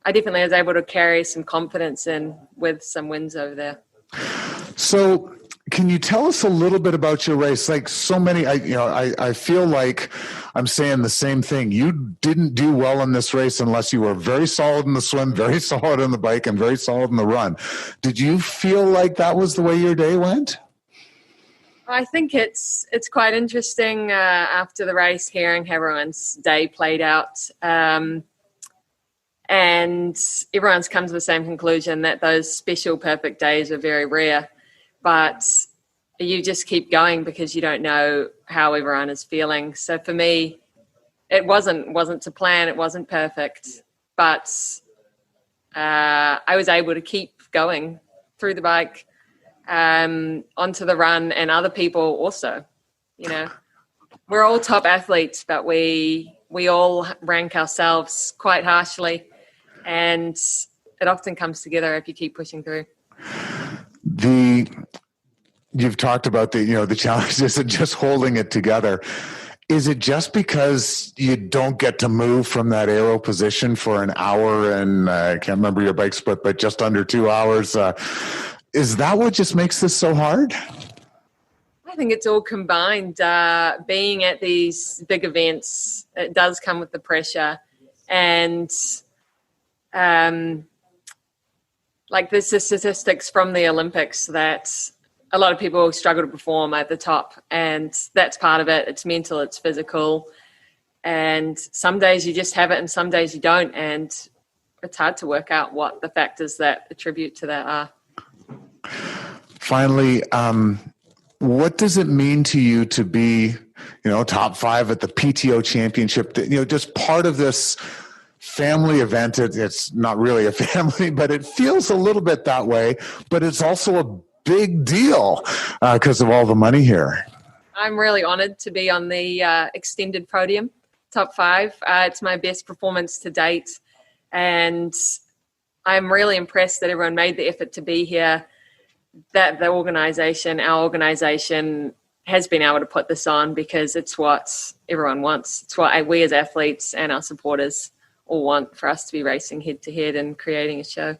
Speaker 8: I definitely was able to carry some confidence in with some wins over there.
Speaker 2: So can you tell us a little bit about your race? Like so many, I feel like I'm saying the same thing. You didn't do well in this race unless you were very solid in the swim, very solid on the bike, and very solid in the run. Did you feel like that was the way your day went?
Speaker 8: I think it's quite interesting after the race hearing how everyone's day played out. And everyone's come to the same conclusion that those special perfect days are very rare. But you just keep going because you don't know how everyone is feeling. So for me, it wasn't to plan. It wasn't perfect. But I was able to keep going through the bike, onto the run, and other people also. We're all top athletes, but we all rank ourselves quite harshly. And it often comes together if you keep pushing through.
Speaker 2: you've talked about the challenges of just holding it together. Is it just because you don't get to move from that aero position for an hour and I can't remember your bike split, but just under 2 hours? Is that what just makes this so hard?
Speaker 8: I think it's all combined. Being at these big events, it does come with the pressure. And like there's the statistics from the Olympics that a lot of people struggle to perform at the top, and that's part of it. It's mental, it's physical, and some days you just have it and some days you don't, and it's hard to work out what the factors that attribute to that are.
Speaker 2: Finally, what does it mean to you to be, top 5 at the PTO Championship, just part of this family event? It's not really a family, but it feels a little bit that way, but it's also a big deal because of all the money here.
Speaker 8: I'm really honored to be on the extended podium, top 5. It's my best performance to date, and I'm really impressed that everyone made the effort to be here, that our organization has been able to put this on because it's what everyone wants. It's what we as athletes and our supporters all want, for us to be racing head to head and creating a show.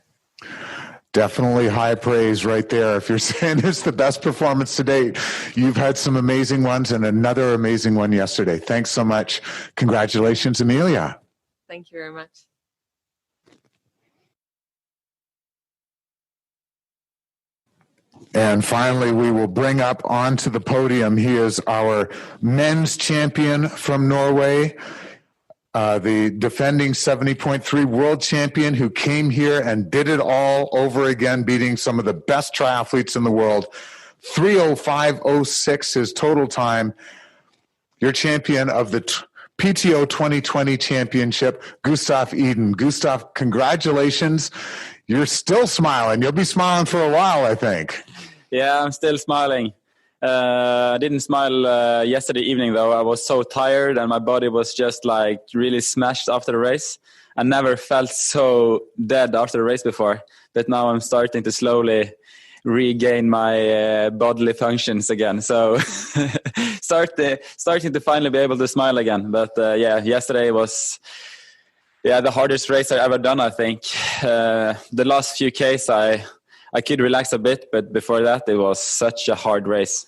Speaker 2: Definitely high praise right there. If you're saying it's the best performance to date, you've had some amazing ones and another amazing one yesterday. Thanks so much. Congratulations, Amelia.
Speaker 8: Thank you very much.
Speaker 2: And finally, we will bring up onto the podium. He is our men's champion from Norway, the defending 70.3 world champion who came here and did it all over again, beating some of the best triathletes in the world. 3:05:06 his total time. Your champion of the PTO 2020 Championship, Gustav Iden. Gustav, congratulations. You're still smiling. You'll be smiling for a while, I think.
Speaker 9: Yeah, I'm still smiling. I didn't smile yesterday evening, though. I was so tired and my body was just like really smashed after the race. I never felt so dead after the race before, but now I'm starting to slowly regain my bodily functions again. So starting to finally be able to smile again. But yesterday was the hardest race I've ever done, I think. The last few Ks I could relax a bit, but before that, it was such a hard race.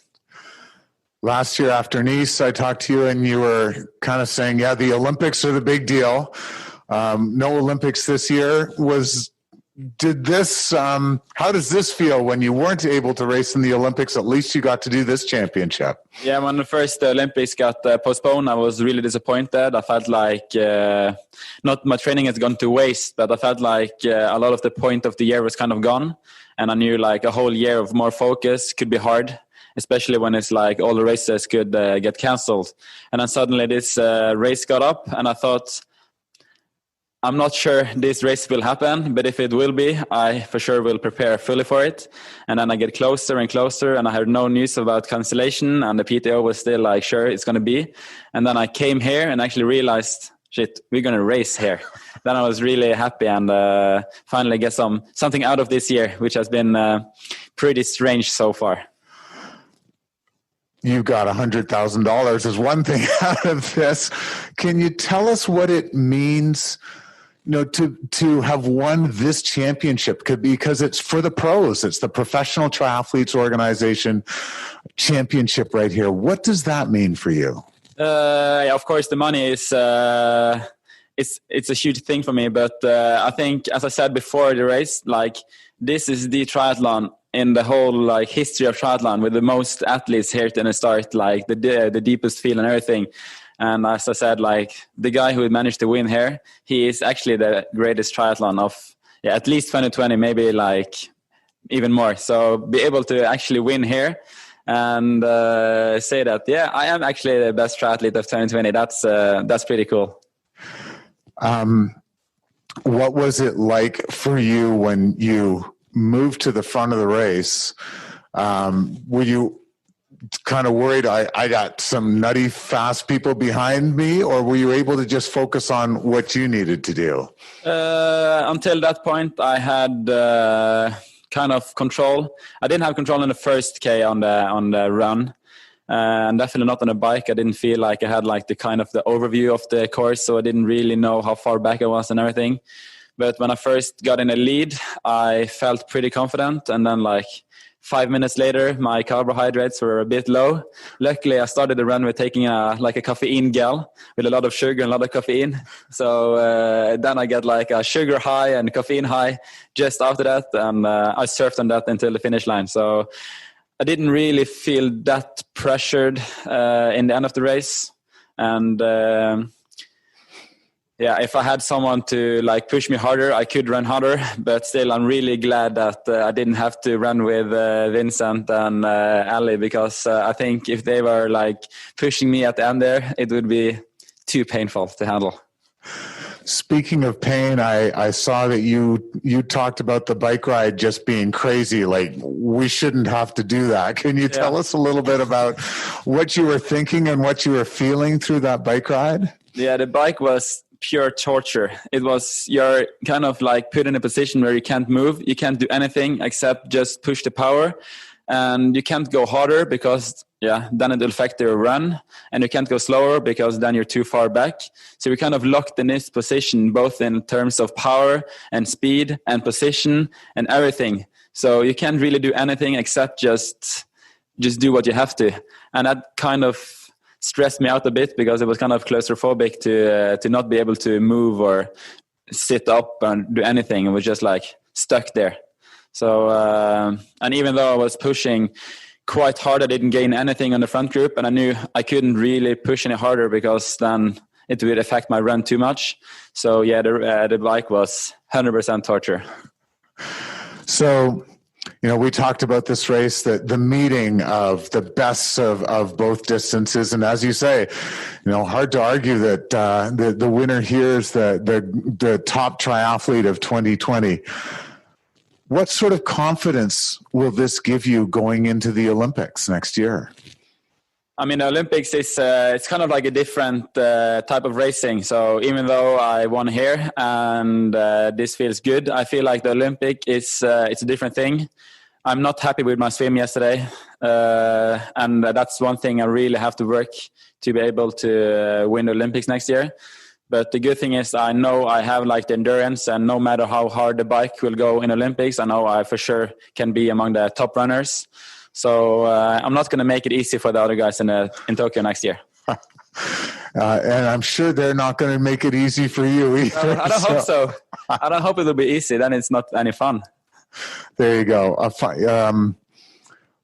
Speaker 2: Last year after Nice, I talked to you and you were kind of saying, the Olympics are the big deal. No Olympics this year. How does this feel when you weren't able to race in the Olympics? At least you got to do this championship. Yeah,
Speaker 9: when the first Olympics got postponed, I was really disappointed. I felt like not my training has gone to waste, but I felt like a lot of the point of the year was kind of gone. And I knew like a whole year of more focus could be hard, especially when it's like all the races could get cancelled. And then suddenly this race got up and I thought, I'm not sure this race will happen, but if it will be, I for sure will prepare fully for it. And then I get closer and closer and I heard no news about cancellation and the PTO was still like, sure, it's going to be. And then I came here and actually realized, shit, we're going to race here. Then I was really happy and finally get something out of this year, which has been pretty strange so far.
Speaker 2: You got $100,000 as one thing out of this. Can you tell us what it means, to have won this championship? Because it's for the pros. It's the Professional Triathletes Organization championship right here. What does that mean for you?
Speaker 9: Of course, the money is it's a huge thing for me. But I think, as I said before the race, like this is the triathlon in the whole like history of triathlon with the most athletes here to start, like the deepest field and everything. And as I said, like the guy who managed to win here, he is actually the greatest triathlon of at least 2020, maybe like even more. So be able to actually win here and say that, I am actually the best triathlete of 2020. That's pretty cool.
Speaker 2: What was it like for you when you moved to the front of the race? Were you kind of worried I got some nutty fast people behind me, or were you able to just focus on what you needed to do?
Speaker 9: Until that point, I had kind of control. I didn't have control in the first K on the run, and definitely not on the bike. I didn't feel like I had like the overview of the course, so I didn't really know how far back I was and everything. But when I first got in a lead, I felt pretty confident, and then like 5 minutes later, my carbohydrates were a bit low. Luckily, I started the run with taking a caffeine gel with a lot of sugar and a lot of caffeine. So then I get like a sugar high and caffeine high just after that. And I surfed on that until the finish line. So I didn't really feel that pressured in the end of the race. And if I had someone to like push me harder, I could run harder. But still, I'm really glad that I didn't have to run with Vincent and Ali, because I think if they were like pushing me at the end there, it would be too painful to handle.
Speaker 2: Speaking of pain, I saw that you talked about the bike ride just being crazy. Like, we shouldn't have to do that. Can you tell us a little bit about what you were thinking and what you were feeling through that bike ride? Yeah,
Speaker 9: the bike was pure torture. It was, you're kind of like put in a position where you can't move. You can't do anything except just push the power. And you can't go harder because, then it will affect your run. And you can't go slower because then you're too far back. So you're kind of locked in this position, both in terms of power and speed and position and everything. So you can't really do anything except just do what you have to. And that kind of stressed me out a bit, because it was kind of claustrophobic to not be able to move or sit up and do anything. It was just like stuck there. So, and even though I was pushing quite hard, I didn't gain anything on the front group, and I knew I couldn't really push any harder because then it would affect my run too much. So the bike was 100% torture.
Speaker 2: So, we talked about this race, the meeting of the best of both distances. And as you say, hard to argue that the winner here is the top triathlete of 2020. What sort of confidence will this give you going into the Olympics next year?
Speaker 9: I mean, the Olympics is it's kind of like a different type of racing. So even though I won here and this feels good, I feel like the Olympic is it's a different thing. I'm not happy with my swim yesterday, and that's one thing I really have to work to be able to win the Olympics next year. But the good thing is I know I have like the endurance, and no matter how hard the bike will go in Olympics, I know I for sure can be among the top runners. So I'm not going to make it easy for the other guys in Tokyo next year.
Speaker 2: And I'm sure they're not going to make it easy for you either.
Speaker 9: I don't hope so. I don't hope it will be easy. Then it's not any fun.
Speaker 2: There you go.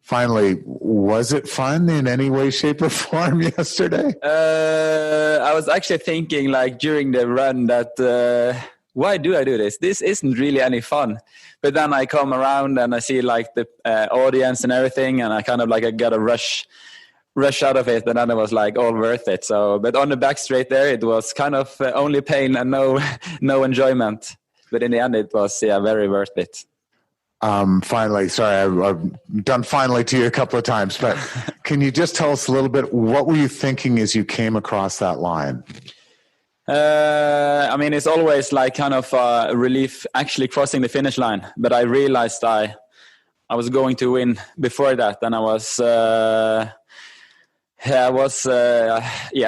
Speaker 2: Finally, was it fun in any way, shape, or form yesterday?
Speaker 9: I was actually thinking, like, during the run that why do I do this? This isn't really any fun. But then I come around and I see like the audience and everything, and I kind of like I got a rush out of it, and then it was like all worth it. So, but on the back straight there, it was kind of only pain and no enjoyment. But in the end, it was very worth it.
Speaker 2: Finally, sorry, I've done finally to you a couple of times, but can you just tell us a little bit, what were you thinking as you came across that line?
Speaker 9: I mean, it's always like kind of a relief actually crossing the finish line, but I realized I was going to win before that, and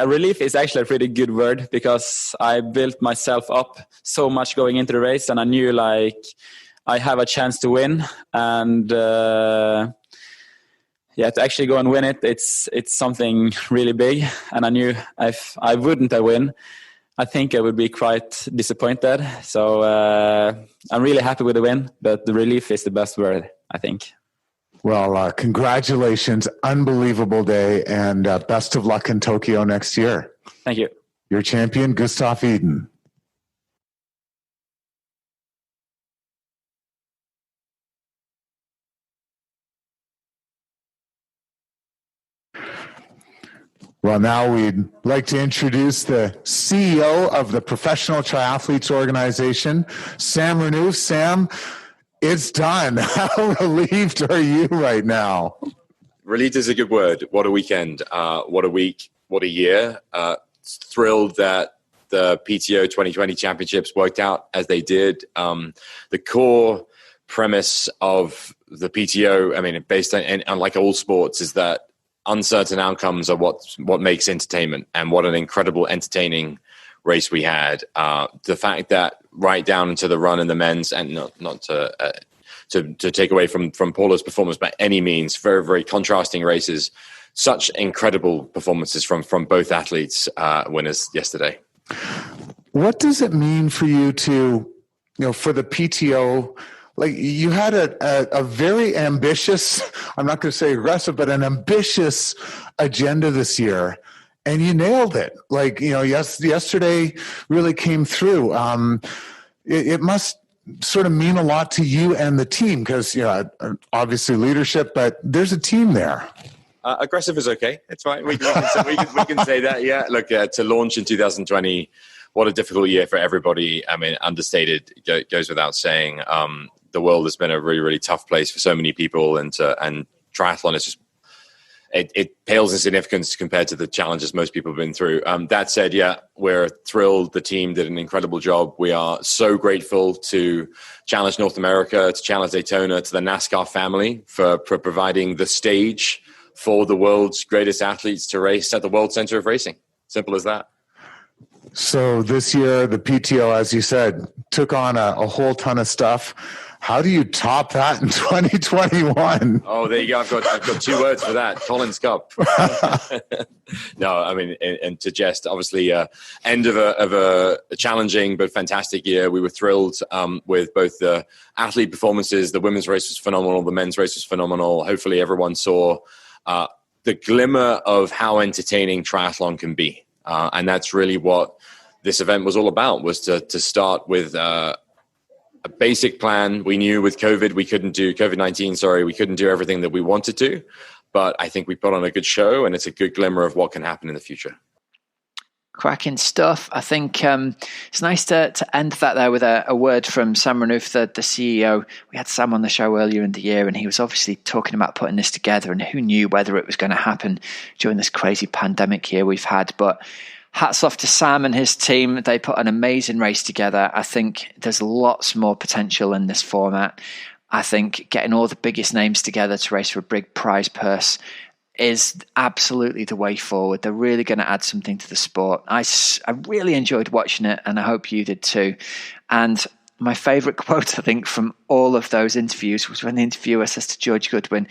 Speaker 9: relief is actually a pretty good word, because I built myself up so much going into the race, and I knew like I have a chance to win, and to actually go and win it, it's something really big. And I knew if I wouldn't win, I think I would be quite disappointed. So I'm really happy with the win, but the relief is the best word, I think.
Speaker 2: Well, congratulations, unbelievable day, and best of luck in Tokyo next year.
Speaker 9: Thank you.
Speaker 2: Your champion, Gustav Iden. Well, now we'd like to introduce the CEO of the Professional Triathletes Organization, Sam Renouf. Sam, it's done. How relieved are you right now?
Speaker 10: Relieved is a good word. What a weekend. What a week. What a year. Thrilled that the PTO 2020 championships worked out as they did. The core premise of the PTO, I mean, based on like all sports, is that uncertain outcomes are what makes entertainment, and what an incredible entertaining race we had. The fact that right down into the run in the men's, and not to take away from Paula's performance by any means, very, very contrasting races, such incredible performances from both athletes, winners yesterday.
Speaker 2: What does it mean for you to, for the PTO? Like, you had a very ambitious, I'm not going to say aggressive, but an ambitious agenda this year, and you nailed it. Like, yesterday really came through. It must sort of mean a lot to you and the team, because, obviously leadership, but there's a team there.
Speaker 10: Aggressive is okay. It's fine. We can say that. Yeah. Look, to launch in 2020, what a difficult year for everybody. I mean, understated, goes without saying. The world has been a really, really tough place for so many people, and triathlon is just, it pales in significance compared to the challenges most people have been through. That said, yeah, we're thrilled. The team did an incredible job. We are so grateful to Challenge North America, to Challenge Daytona, to the NASCAR family for providing the stage for the world's greatest athletes to race at the World Center of Racing. Simple as that.
Speaker 2: So this year, the PTO, as you said, took on a whole ton of stuff. How do you top that in 2021?
Speaker 10: Oh, there you go. I've got 2 words for that. Collins Cup. No, I mean, and to jest, obviously, end of a challenging but fantastic year. We were thrilled with both the athlete performances. The women's race was phenomenal. The men's race was phenomenal. Hopefully everyone saw the glimmer of how entertaining triathlon can be. And that's really what this event was all about, was to start with a basic plan. We knew with COVID-19, we couldn't do everything that we wanted to, but I think we put on a good show, and it's a good glimmer of what can happen in the future.
Speaker 1: Cracking stuff. I think it's nice to end that there with a word from Sam Renouf, the CEO. We had Sam on the show earlier in the year, and he was obviously talking about putting this together, and who knew whether it was going to happen during this crazy pandemic year we've had. But hats off to Sam and his team. They put an amazing race together. I think there's lots more potential in this format. I think getting all the biggest names together to race for a big prize purse is absolutely the way forward. They're really going to add something to the sport. I really enjoyed watching it, and I hope you did too. And my favourite quote, I think, from all of those interviews was when the interviewer says to George Goodwin,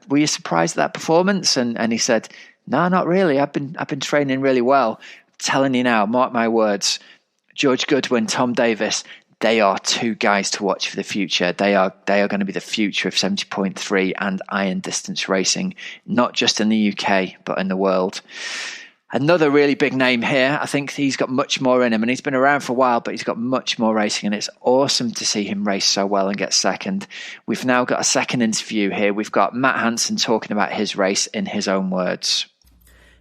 Speaker 1: were you surprised at that performance? And he said, no, not really. I've been training really well. I'm telling you now, mark my words, George Goodwin, Tom Davis, they are 2 guys to watch for the future. They are going to be the future of 70.3 and iron distance racing, not just in the UK, but in the world. Another really big name here. I think he's got much more in him, and he's been around for a while, but he's got much more racing, and it's awesome to see him race so well and get second. We've now got a second interview here. We've got Matt Hansen talking about his race in his own words.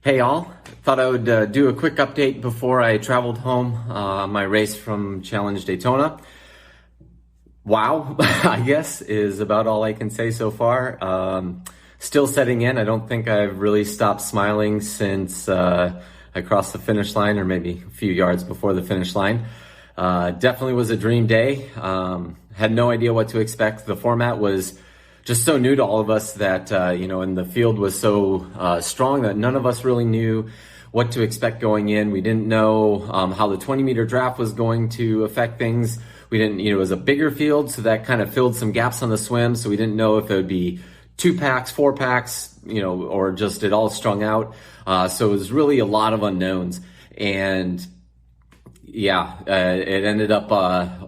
Speaker 11: Hey all, thought I would do a quick update before I traveled home, my race from Challenge Daytona. Wow, I guess, is about all I can say so far. Still setting in. I don't think I've really stopped smiling since I crossed the finish line, or maybe a few yards before the finish line. Definitely was a dream day. Had no idea what to expect. The format was just so new to all of us that, and the field was so strong that none of us really knew what to expect going in. We didn't know how the 20-meter draft was going to affect things. We didn't, it was a bigger field, so that kind of filled some gaps on the swim. So we didn't know if it would be 2 packs, 4 packs, or just it all strung out. So it was really a lot of unknowns. And yeah, it ended up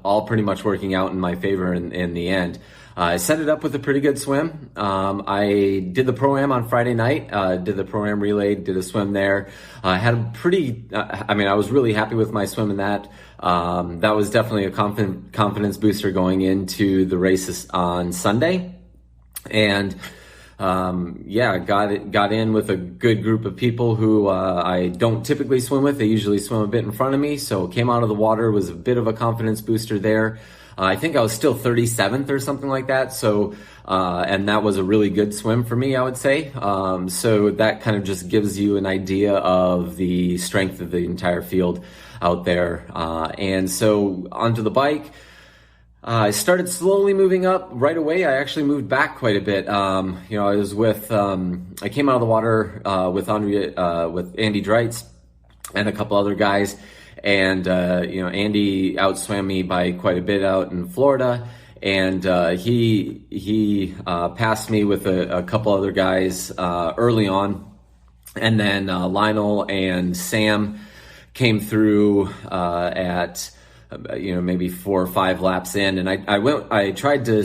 Speaker 11: all pretty much working out in my favor in the end. I set it up with a pretty good swim. I did the Pro-Am on Friday night, did the Pro-Am relay, did a swim there. I had a pretty, I was really happy with my swim in that. That was definitely a confidence booster going into the races on Sunday. And got in with a good group of people who I don't typically swim with. They usually swim a bit in front of me, so came out of the water, was a bit of a confidence booster there. I think I was still 37th or something like that. So, and that was a really good swim for me, I would say. So that kind of just gives you an idea of the strength of the entire field out there. And so onto the bike, I started slowly moving up right away. I actually moved back quite a bit. I was with, I came out of the water with Andy Dreitz and a couple other guys. And, Andy outswam me by quite a bit out in Florida. And he passed me with a couple other guys early on. And then Lionel and Sam came through at maybe 4 or 5 laps in, and I tried to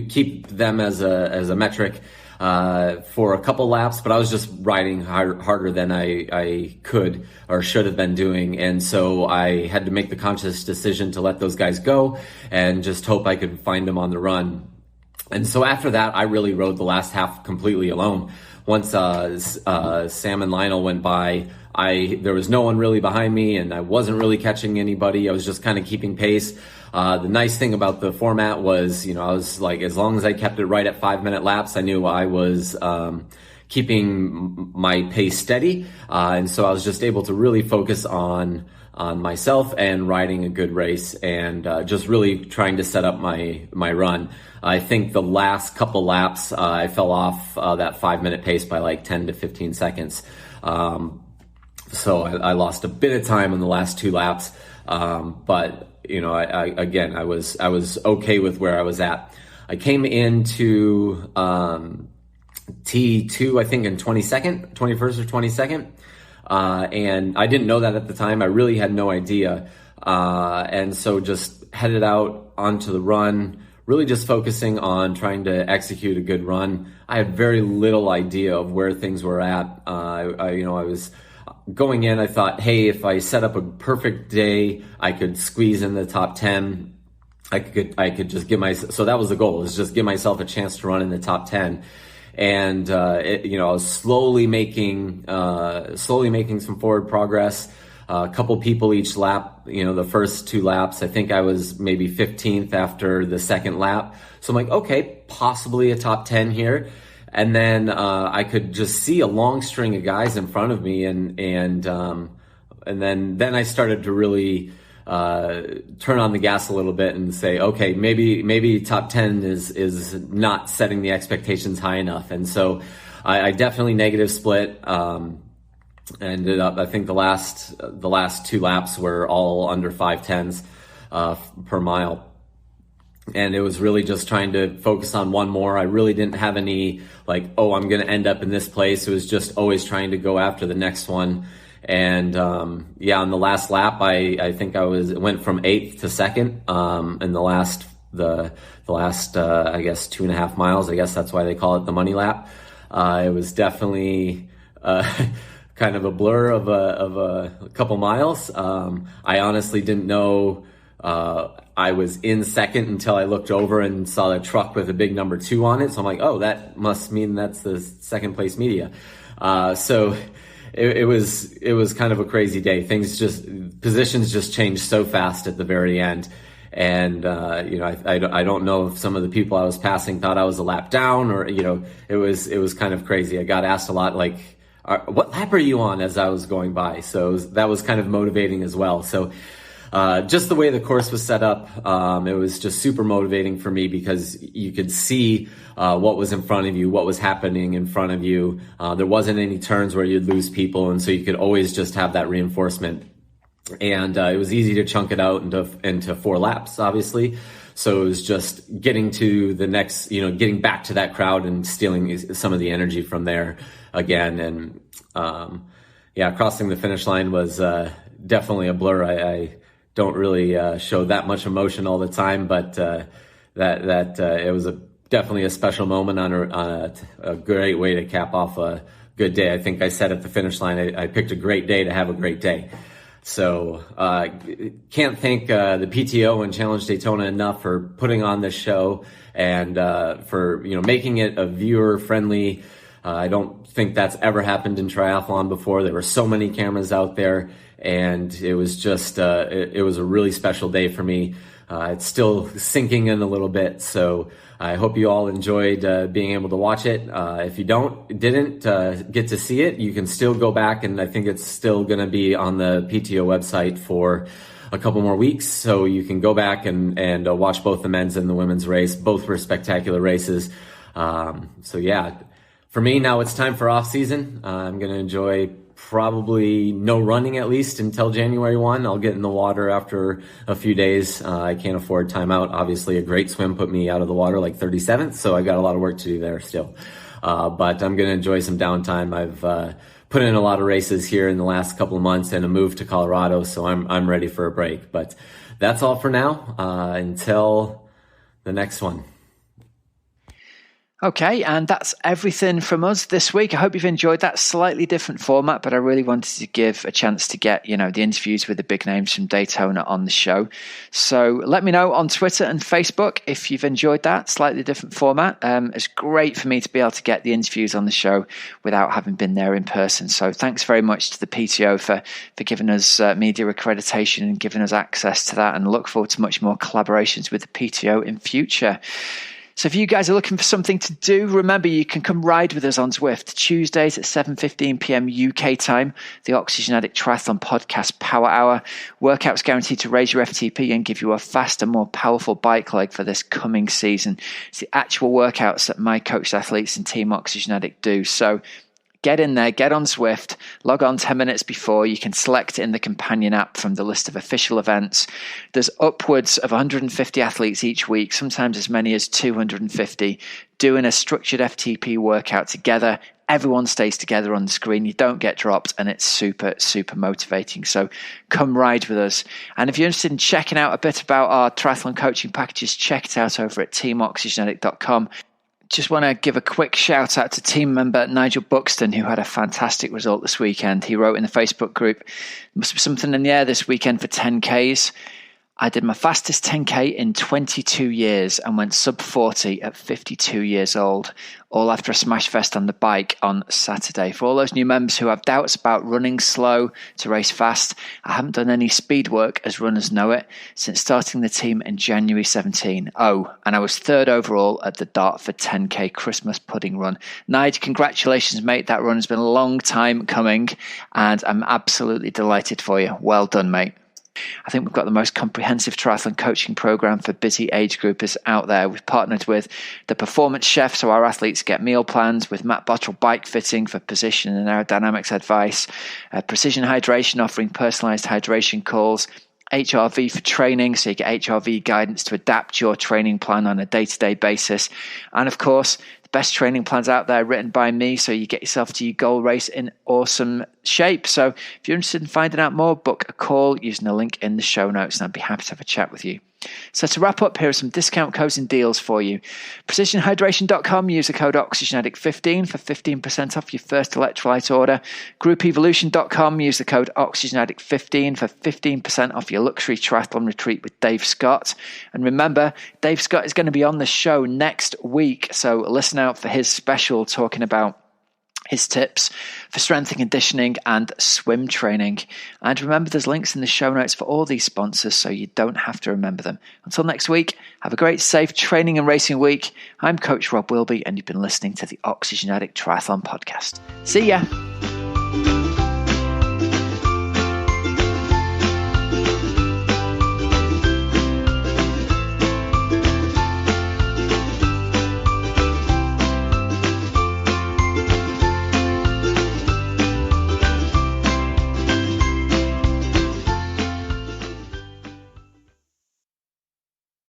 Speaker 11: keep them as a metric for a couple laps, but I was just riding harder than I could or should have been doing, and so I had to make the conscious decision to let those guys go and just hope I could find them on the run. And so after that, I really rode the last half completely alone. Once Sam and Lionel went by, there was no one really behind me, and I wasn't really catching anybody. I was just kind of keeping pace. The nice thing about the format was, I was like, as long as I kept it right at 5-minute laps, I knew I was keeping my pace steady. And so I was just able to really focus on myself and riding a good race, and just really trying to set up my run. I think the last couple laps, I fell off that 5-minute pace by like 10 to 15 seconds. So I lost a bit of time in the last 2 laps. But I was okay with where I was at. I came into T2, I think in 21st or 22nd. And I didn't know that at the time. I really had no idea. And so just headed out onto the run, really just focusing on trying to execute a good run. I had very little idea of where things were at. I was going in, I thought, hey, if I set up a perfect day, I could squeeze in the top 10. I could just so that was the goal, is just give myself a chance to run in the top 10. And, I was slowly making some forward progress. A couple people each lap, the first 2 laps, I think I was maybe 15th after the second lap. So I'm like, okay, possibly a top 10 here. And then, I could just see a long string of guys in front of me. And then I started to really, turn on the gas a little bit and say, okay, maybe top 10 is not setting the expectations high enough. And so I definitely negative split, ended up, I think the last 2 laps were all under 5:10s, per mile. And it was really just trying to focus on one more. I really didn't have any like, oh, I'm going to end up in this place. It was just always trying to go after the next one. And, on the last lap, I think went from 8th to 2nd, in the last, I guess 2.5 miles. I guess that's why they call it the money lap. It was definitely, kind of a blur of a couple miles. I honestly didn't know, I was in 2nd until I looked over and saw a truck with a big number 2 on it. So I'm like, oh, that must mean that's the 2nd place media. So it was kind of a crazy day. Positions just changed so fast at the very end. And, I don't know if some of the people I was passing thought I was a lap down, or, it was kind of crazy. I got asked a lot, like, what lap are you on, as I was going by? So that was kind of motivating as well. So, just the way the course was set up, it was just super motivating for me, because you could see what was in front of you, what was happening in front of you. There wasn't any turns where you'd lose people, and so you could always just have that reinforcement. And it was easy to chunk it out into 4 laps, obviously. So it was just getting to the next, getting back to that crowd and stealing some of the energy from there again. And crossing the finish line was definitely a blur. I don't really show that much emotion all the time, but it was definitely a special moment on a great way to cap off a good day. I think I said at the finish line, I picked a great day to have a great day. So can't thank the PTO and Challenge Daytona enough for putting on this show, and for making it a viewer friendly. I don't think that's ever happened in triathlon before. There were so many cameras out there, and it was just it was a really special day for me. It's still sinking in a little bit, so I hope you all enjoyed being able to watch it. If you didn't get to see it, you can still go back, and I think it's still going to be on the PTO website for a couple more weeks. So you can go back and watch both the men's and the women's race. Both were spectacular races. So yeah, for me now it's time for off season. I'm going to enjoy probably no running at least until January 1. I'll get in the water after a few days. I can't afford time out. Obviously a great swim put me out of the water like 37th. So I've got a lot of work to do there still. But I'm going to enjoy some downtime. I've put in a lot of races here in the last couple of months and a move to Colorado. So I'm ready for a break, but that's all for now, until the next one.
Speaker 1: Okay, and that's everything from us this week. I hope you've enjoyed that slightly different format, but I really wanted to give a chance to get, the interviews with the big names from Daytona on the show. So let me know on Twitter and Facebook if you've enjoyed that slightly different format. It's great for me to be able to get the interviews on the show without having been there in person. So thanks very much to the PTO for giving us media accreditation and giving us access to that, and look forward to much more collaborations with the PTO in future. So if you guys are looking for something to do, remember you can come ride with us on Zwift Tuesdays at 7:15 p.m. UK time, the Oxygenaddict Triathlon Podcast Power Hour. Workouts guaranteed to raise your FTP and give you a faster, more powerful bike leg for this coming season. It's the actual workouts that my coached athletes and Team Oxygenaddict do. So get in there, get on Zwift, log on 10 minutes before. You can select in the companion app from the list of official events. There's upwards of 150 athletes each week, sometimes as many as 250, doing a structured FTP workout together. Everyone stays together on the screen. You don't get dropped, and it's super, super motivating. So come ride with us. And if you're interested in checking out a bit about our triathlon coaching packages, check it out over at teamoxygenaddict.com. Just want to give a quick shout out to team member Nigel Buxton, who had a fantastic result this weekend. He wrote in the Facebook group, "There must be something in the air this weekend for 10Ks. I did my fastest 10K in 22 years and went sub 40 at 52 years old, all after a smash fest on the bike on Saturday." For all those new members who have doubts about running slow to race fast, I haven't done any speed work, as runners know it, since starting the team in January 17. Oh, and I was third overall at the Dartford 10K Christmas pudding run. Nigel, congratulations, mate. That run has been a long time coming, and I'm absolutely delighted for you. Well done, mate. I think we've got the most comprehensive triathlon coaching program for busy age groupers out there. We've partnered with the Performance Chef, so our athletes get meal plans, with Matt Bottrell Bike Fitting for position and aerodynamics advice, Precision Hydration offering personalized hydration calls, HRV for training, so you get HRV guidance to adapt your training plan on a day-to-day basis, and of course, best training plans out there written by me, so you get yourself to your goal race in awesome shape. So if you're interested in finding out more, book a call using the link in the show notes, and I'd be happy to have a chat with you. So to wrap up, here are some discount codes and deals for you. PrecisionHydration.com, use the code Oxygenaddict15 for 15% off your first electrolyte order. GroupEvolution.com, use the code Oxygenaddict15 for 15% off your luxury triathlon retreat with Dave Scott. And remember, Dave Scott is going to be on the show next week, so listen out for his special talking about his tips for strength and conditioning and swim training. And remember, there's links in the show notes for all these sponsors, so you don't have to remember them. Until next week, have a great, safe training and racing week. I'm Coach Rob Wilby, and you've been listening to the Oxygenaddict Triathlon Podcast. See ya.